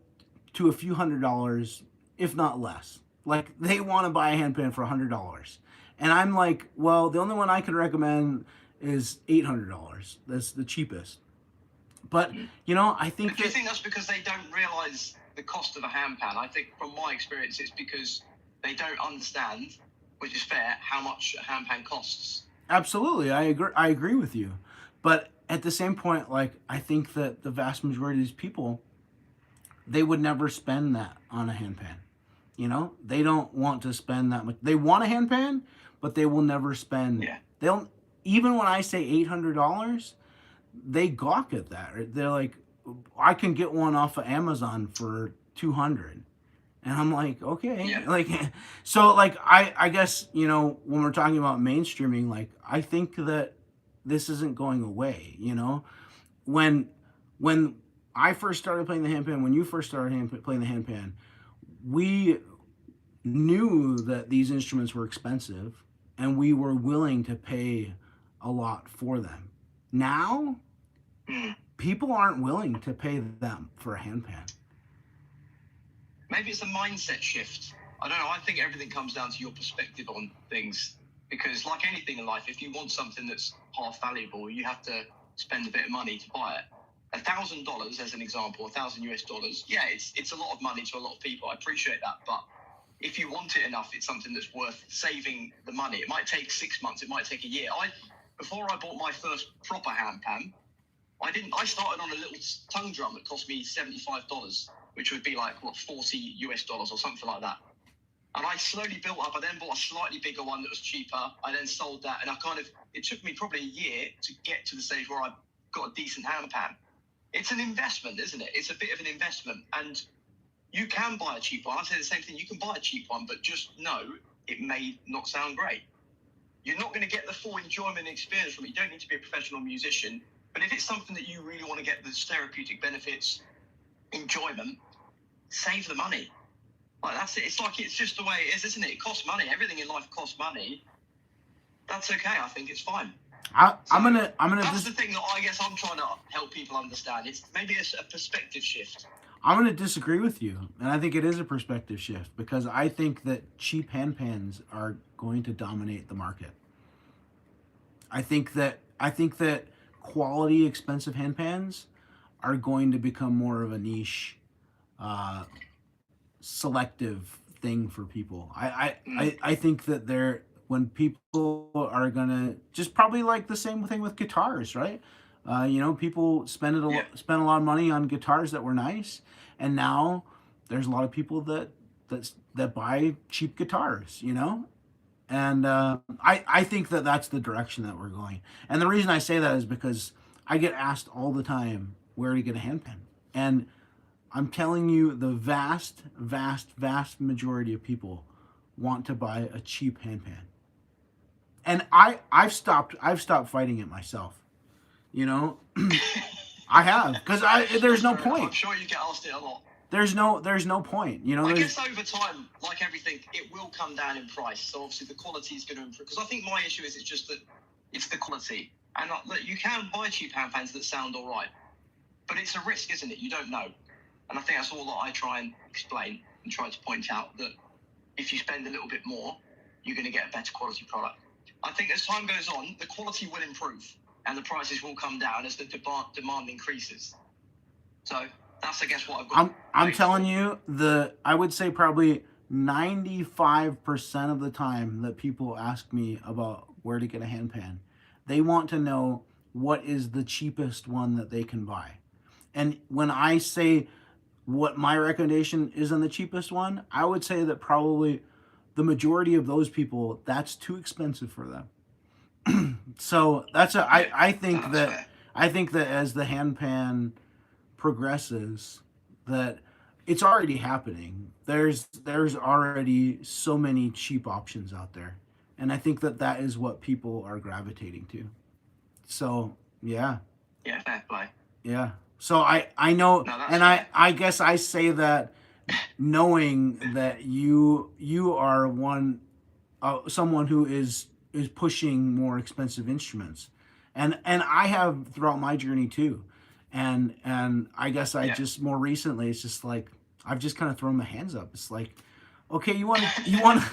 S1: to a few $100s, if not less. Like, they want to buy a handpan for $100. And I'm like, well, the only one I can recommend is $800. That's the cheapest. But, you know, I think...
S2: But do you think that's because they don't realize the cost of a handpan? I think, from my experience, it's because they don't understand, which is fair, how much a handpan costs.
S1: Absolutely, I agree with you. But at the same point, like, I think that the vast majority of these people, they would never spend that on a handpan. You know, they don't want to spend that much. They want a handpan, but they will never spend.
S2: Yeah.
S1: They'll, even when I say $800, they gawk at that. They're like, I can get one off of Amazon for $200. And I'm like, okay.
S2: Yeah.
S1: Like, so, like, I guess, you know, when we're talking about mainstreaming, like, I think that this isn't going away, you know? When I first started playing the handpan, when you first started playing the handpan, we knew that these instruments were expensive, and we were willing to pay a lot for them. Now, people aren't willing to pay them for a handpan.
S2: Maybe it's a mindset shift. I don't know. I think everything comes down to your perspective on things. Because like anything in life, if you want something that's half valuable, you have to spend a bit of money to buy it. $1,000, as an example, $1,000 US. Yeah, it's a lot of money to a lot of people. I appreciate that. But if you want it enough, it's something that's worth saving the money. It might take 6 months. It might take a year. Before I bought my first proper handpan, I started on a little tongue drum that cost me $75, which would be like, what, $40 US or something like that. And I slowly built up. I then bought a slightly bigger one that was cheaper. I then sold that. And it took me probably a year to get to the stage where I got a decent handpan. It's an investment, isn't it? It's a bit of an investment. And you can buy a cheap one. I say the same thing. You can buy a cheap one, but just know it may not sound great. You're not going to get the full enjoyment and experience from it. You don't need to be a professional musician. But if it's something that you really want to get the therapeutic benefits, enjoyment, save the money. Like, that's it. It's just the way it is, isn't it? It costs money. Everything in life costs money. That's okay. I think it's fine.
S1: I'm gonna.
S2: That's the thing that I guess I'm trying to help people understand. It's maybe a perspective shift.
S1: I'm gonna disagree with you, and I think it is a perspective shift, because I think that cheap handpans are going to dominate the market. I think that quality, expensive handpans are going to become more of a niche, selective thing for people. I think that when people are gonna, just probably like the same thing with guitars, right? People spent a lot of money on guitars that were nice, and now there's a lot of people that buy cheap guitars. And I think that that's the direction that we're going. And the reason I say that is because I get asked all the time where to get a handpan, and I'm telling you, the vast, vast, vast majority of people want to buy a cheap handpan. And I've stopped fighting it myself. You know, I have, because there's no point.
S2: I'm sure you get asked it a lot.
S1: There's no point.
S2: I guess over time, like everything, it will come down in price. So obviously the quality is going to improve. Because I think my issue is it's just that it's the quality. And you can buy cheap handpans that sound all right, but it's a risk, isn't it? You don't know. And I think that's all that I try and explain and try to point out, that if you spend a little bit more, you're going to get a better quality product. I think as time goes on, the quality will improve and the prices will come down as the demand increases. So that's, I guess, what I've got.
S1: I'm telling you, I would say probably 95% of the time that people ask me about where to get a handpan, they want to know what is the cheapest one that they can buy. And when I say what my recommendation is on the cheapest one, I would say that probably the majority of those people, that's too expensive for them. So I think that as the handpan progresses, that it's already happening. There's already so many cheap options out there, and I think that is what people are gravitating to. So
S2: yeah, fair play.
S1: Yeah. So I know, and I guess I say that knowing that you are someone who is pushing more expensive instruments, and I have throughout my journey too, and I guess just more recently, it's just like I've just kind of thrown my hands up. It's like, okay, you want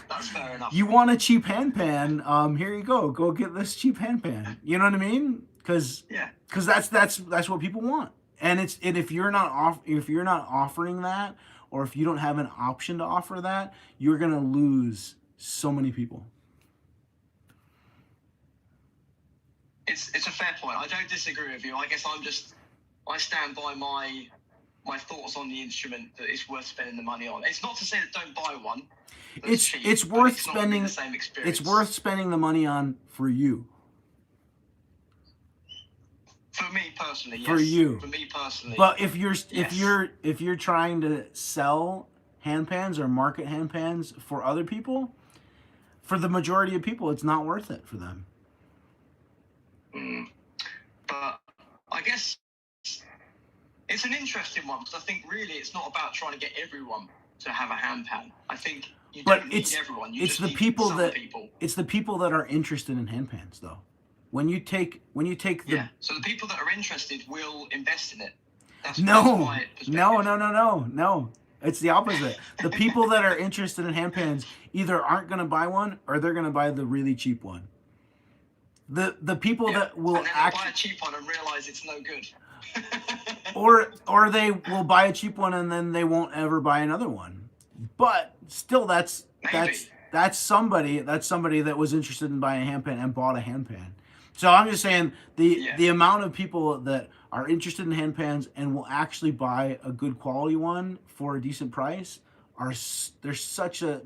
S2: That's fair enough.
S1: You want a cheap handpan? Here you go get this cheap handpan. You know what I mean? Because that's what people want. And if you're not offering that, or if you don't have an option to offer that, you're gonna lose so many people.
S2: It's a fair point. I don't disagree with you. I guess I stand by my thoughts on the instrument, that it's worth spending the money on. It's not to say that don't buy one.
S1: It's worth spending
S2: the same experience.
S1: It's worth spending the money on for you.
S2: For me personally, yes.
S1: For you.
S2: For me personally.
S1: But if you're trying to sell handpans or market handpans for other people, for the majority of people, it's not worth it for them.
S2: But I guess it's an interesting one, because I think really it's not about trying to get everyone to have a handpan. I think you don't need everyone.
S1: It's the people that are interested in handpans, though. When you take the
S2: so the people that are interested will invest in it. That's
S1: no. It's the opposite. The people that are interested in handpans either aren't going to buy one, or they're going to buy the really cheap one. The people that will
S2: buy a cheap one and realize it's no good.
S1: or they will buy a cheap one and then they won't ever buy another one. But still, that's somebody that was interested in buying a handpan and bought a handpan. So I'm just saying the amount of people that are interested in handpans and will actually buy a good quality one for a decent price there's such a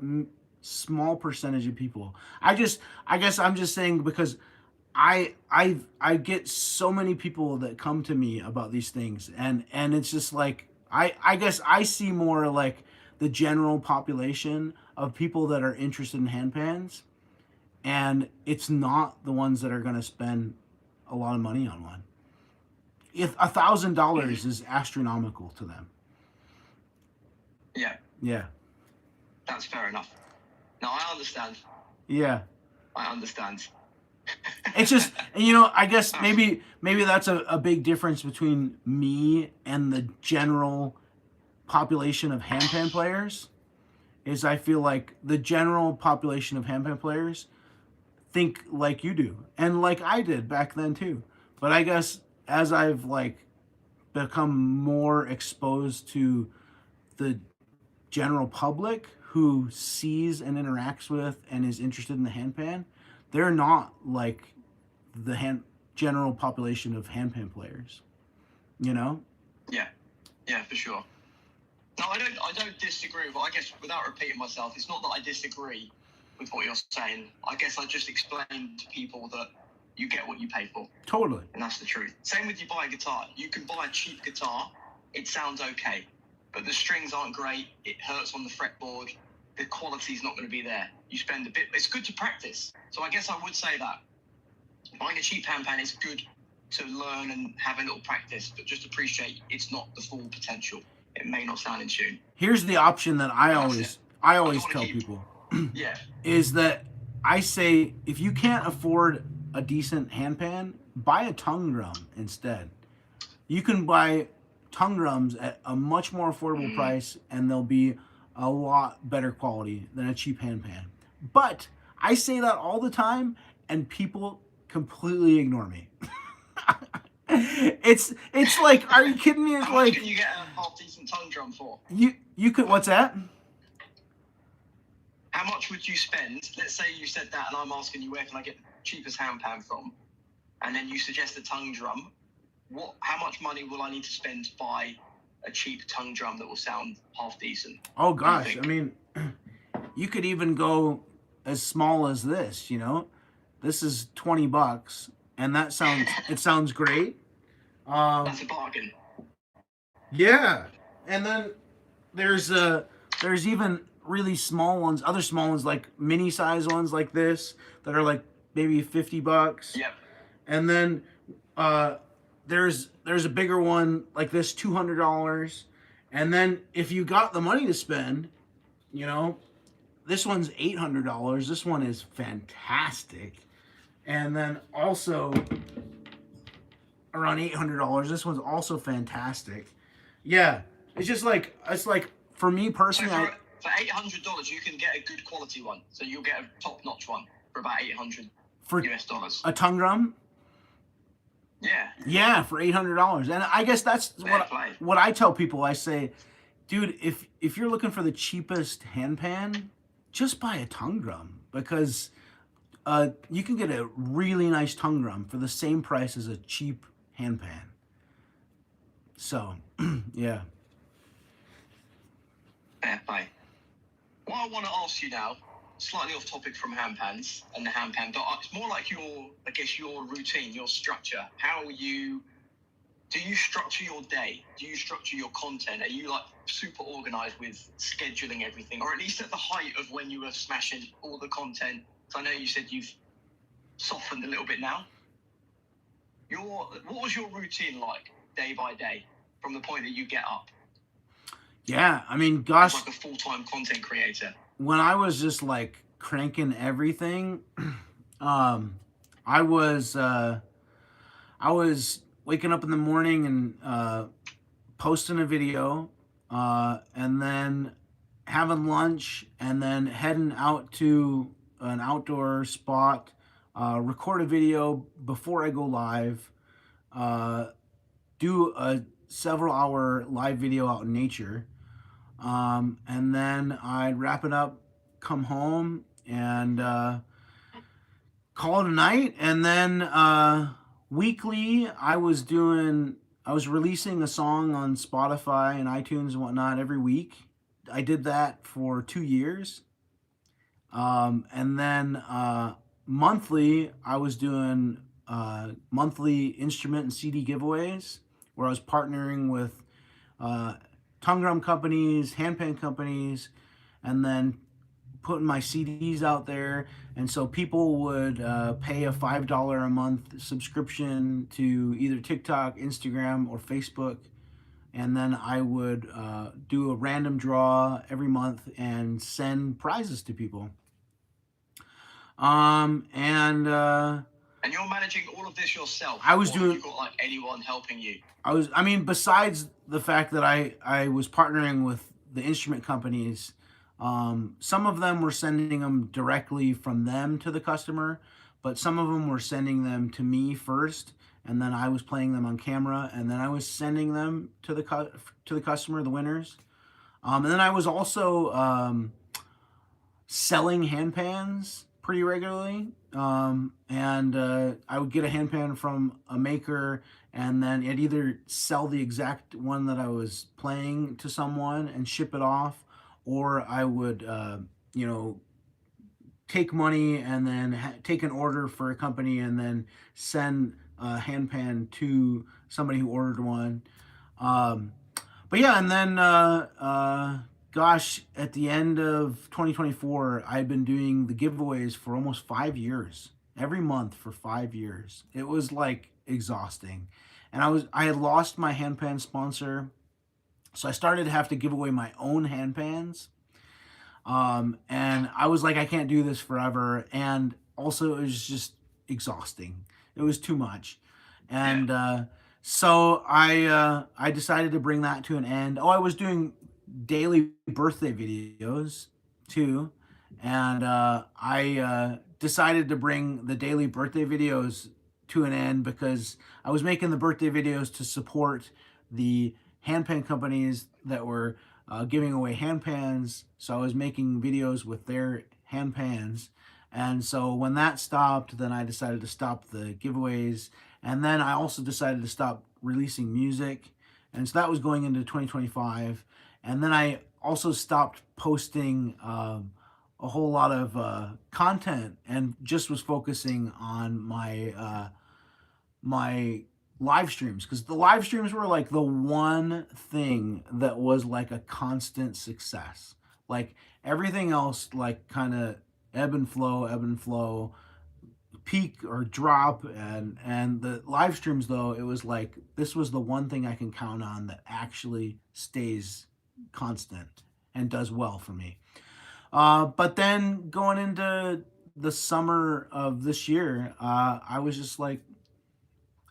S1: small percentage of people. I guess I'm just saying, because I get so many people that come to me about these things, and it's just like I guess I see more like the general population of people that are interested in handpans. And it's not the ones that are going to spend a lot of money on one. If $1,000 is astronomical to them.
S2: Yeah. That's fair enough. No, I understand.
S1: Yeah.
S2: I understand.
S1: It's just, I guess maybe that's a big difference between me and the general population of handpan players. Is I feel like the general population of handpan players think like you do, and like I did back then too. But I guess as I've become more exposed to the general public who sees and interacts with and is interested in the handpan, they're not like general population of handpan players. You know?
S3: Yeah, for sure. No, I don't disagree with. I guess without repeating myself, it's not that I disagree with what you're saying. I guess I just explain to people that you get what you pay for.
S1: Totally.
S3: And that's the truth. Same with you buy a guitar. You can buy a cheap guitar. It sounds okay, but the strings aren't great. It hurts on the fretboard. The quality's not going to be there. You spend a bit. It's good to practice. So I guess I would say that buying a cheap handpan is good to learn and have a little practice, but just appreciate it's not the full potential. It may not sound in tune.
S1: Here's the option that I always tell people.
S3: Yeah.
S1: Is that I say if you can't afford a decent handpan, buy a tongue drum instead. You can buy tongue drums at a much more affordable price, and they'll be a lot better quality than a cheap handpan. But I say that all the time, and people completely ignore me. It's like, are you kidding me? It's
S3: How
S1: like,
S3: much can you get a half decent tongue drum for?
S1: You could, what's that?
S3: How much would you spend? Let's say you said that, and I'm asking you where can I get the cheapest handpan from, and then you suggest a tongue drum. How much money will I need to spend to buy a cheap tongue drum that will sound half decent?
S1: Oh gosh, I mean, you could even go as small as this. You know, this is $20, and that sounds great.
S3: That's a bargain.
S1: Yeah, and then there's even really small ones, other small ones like mini size ones like this that are like maybe $50.
S3: Yep.
S1: And then there's a bigger one like this, $200. And then if you got the money to spend, you know, this one's $800. This one is fantastic. And then also around $800. This one's also fantastic. Yeah, it's like for me personally,
S3: for $800 you can get a good quality one. So you'll get a top-notch one for about $800 US dollars.
S1: A tongue drum.
S3: Yeah.
S1: Yeah, for $800. And I guess that's what I tell people. I say, dude, if you're looking for the cheapest handpan, just buy a tongue drum, because you can get a really nice tongue drum for the same price as a cheap handpan. So, yeah.
S3: Fair play. What I want to ask you now, slightly off topic from handpans and the handpan, but it's more like your routine, your structure. Do you structure your day? Do you structure your content? Are you like super organized with scheduling everything, or at least at the height of when you were smashing all the content? So I know you said you've softened a little bit now. What was your routine like day by day from the point that you get up?
S1: Yeah, I mean, gosh,
S3: like a full-time content creator.
S1: When I was just like cranking everything, I was waking up in the morning and posting a video, and then having lunch, and then heading out to an outdoor spot, record a video before I go live, do a several hour live video out in nature, and then I'd wrap it up, come home, and call it a night. And then weekly I was releasing a song on Spotify and iTunes and whatnot every week. I did that for 2 years. And then monthly I was doing monthly instrument and CD giveaways, where I was partnering with tongue drum companies, handpan companies, and then putting my CDs out there. And so people would pay a $5 a month subscription to either TikTok, Instagram, or Facebook. And then I would do a random draw every month and send prizes to people.
S3: And you're managing all of this yourself?
S1: I was doing.
S3: You got like anyone helping you?
S1: Besides the fact that I was partnering with the instrument companies, some of them were sending them directly from them to the customer, but some of them were sending them to me first, and then I was playing them on camera, and then I was sending them to the customer, the winners. And then I was also selling handpans pretty regularly. And I would get a handpan from a maker, and then I'd either sell the exact one that I was playing to someone and ship it off, or I would, you know, take money and then take an order for a company and then send a handpan to somebody who ordered one. Um, but yeah, and then gosh, at the end of 2024, I'd been doing the giveaways for almost 5 years, every month for 5 years. It was like exhausting, and I had lost my handpan sponsor, so I started to have to give away my own handpans. And I was like, I can't do this forever, and also it was just exhausting. It was too much, and so I decided to bring that to an end. Oh, I was doing daily birthday videos too, and I decided to bring the daily birthday videos to an end because I was making the birthday videos to support the handpan companies that were giving away handpans. So I was making videos with their handpans. And so when that stopped, then I decided to stop the giveaways. And then I also decided to stop releasing music. And so that was going into 2025. And then I also stopped posting a whole lot of content and just was focusing on my live streams, because the live streams were like the one thing that was like a constant success. Like everything else, like kind of ebb and flow, peak or drop, and the live streams though, it was like this was the one thing I can count on that actually stays constant and does well for me. But then going into the summer of this year, I was just like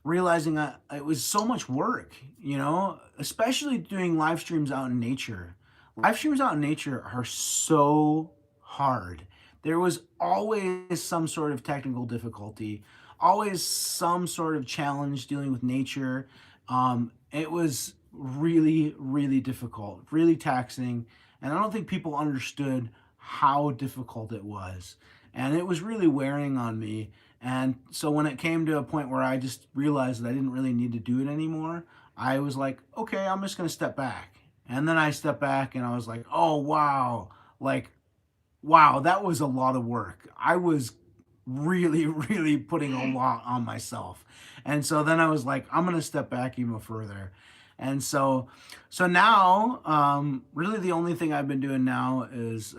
S1: realizing it was so much work, you know, especially doing live streams out in nature. Live streams out in nature are so hard. There was always some sort of technical difficulty, always some sort of challenge dealing with nature. It was really, really difficult, really taxing. And I don't think people understood how difficult it was. And it was really wearing on me. And so when it came to a point where I just realized that I didn't really need to do it anymore, I was like, okay, I'm just going to step back. And then I stepped back and I was like, oh, wow. Like, wow, that was a lot of work. I was really, really putting a lot on myself. And so then I was like, I'm going to step back even further. And so now, really the only thing I've been doing now is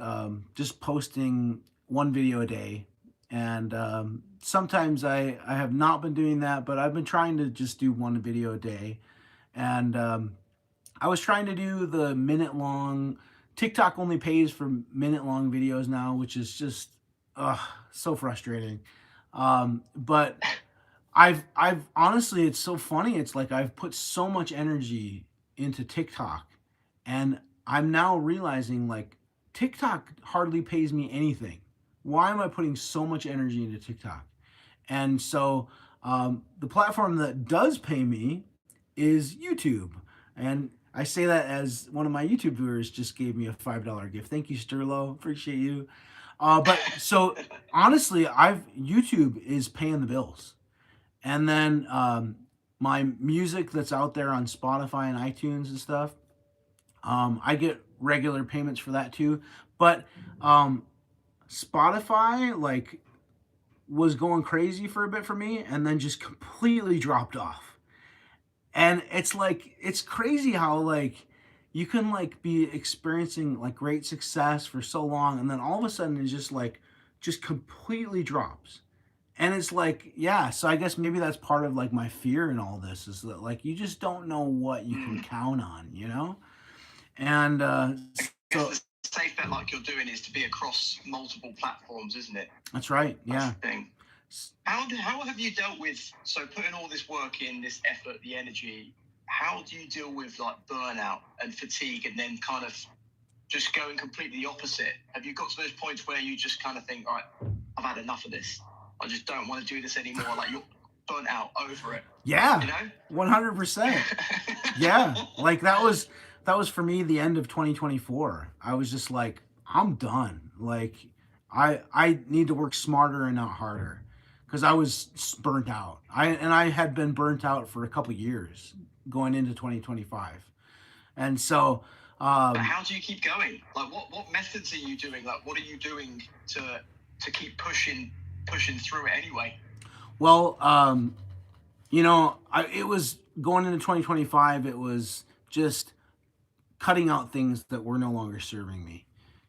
S1: just posting one video a day. And sometimes I have not been doing that, but I've been trying to just do one video a day. And I was trying to do the minute long. TikTok only pays for minute long videos now, which is just so frustrating. But I've honestly, it's so funny. It's like I've put so much energy into TikTok, and I'm now realizing like TikTok hardly pays me anything. Why am I putting so much energy into TikTok? And so the platform that does pay me is YouTube. And I say that as one of my YouTube viewers just gave me a $5 gift. Thank you, Sterlo. Appreciate you. But so honestly, YouTube is paying the bills. And then my music that's out there on Spotify and iTunes and stuff, I get regular payments for that too. But Spotify like was going crazy for a bit for me and then just completely dropped off. And it's like it's crazy how like you can like be experiencing like great success for so long and then all of a sudden it's just completely drops. And it's like, yeah, so I guess maybe that's part of like my fear in all this is that like you just don't know what you can count on, you know? And so
S3: the safe bet like you're doing is to be across multiple platforms, isn't it?
S1: that's right. Yeah.
S3: That's the thing. How have you dealt with, so putting all this work in, this effort, the energy, how do you deal with like burnout and fatigue and then kind of just going completely the opposite? Have you got to those points where you just kind of think, all right, I've had enough of this. I just don't want to do this anymore. Like you're burnt out over it.
S1: Yeah.
S3: You know?
S1: 100%. Yeah. Like that was for me the end of 2024. I was just like, I'm done. Like I need to work smarter and not harder, because I was burnt out. I had been burnt out for a couple years going into 2025, and so
S3: But how do you keep going? Like, what methods are you doing? Like, what are you doing to keep pushing through it anyway?
S1: well, it was going into 2025. It was just cutting out things that were no longer serving me,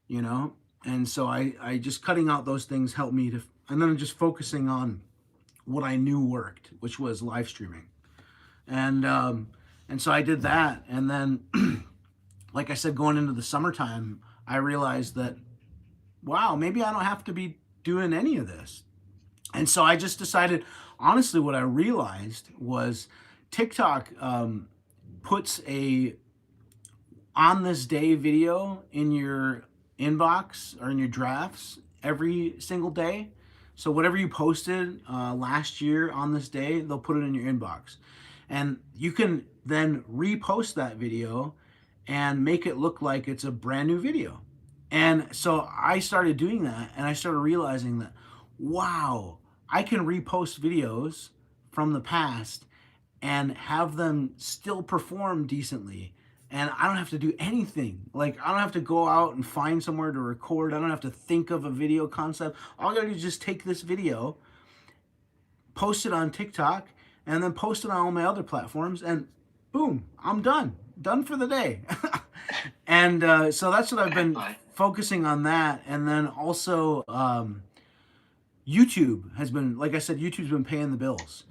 S1: you know, and so I just cutting out those things helped me to, and then just focusing on what I knew worked, which was live streaming, and so I did that, and then like I said, going into the summertime, I realized that, wow, maybe I don't have to be doing any of this. And so I just decided, honestly, what I realized was TikTok puts a on this day video in your inbox or in your drafts every single day. So whatever you posted last year on this day, they'll put it in your inbox. And you can then repost that video and make it look like it's a brand new video. And so I started doing that, and I started realizing that, wow, I can repost videos from the past and have them still perform decently. And I don't have to do anything. Like, I don't have to go out and find somewhere to record. I don't have to think of a video concept. All I gotta do is just take this video, post it on TikTok, and then post it on all my other platforms, and boom, I'm done. Done for the day. And so that's what I've been focusing on, that. And then also YouTube has been, like I said, YouTube's been paying the bills.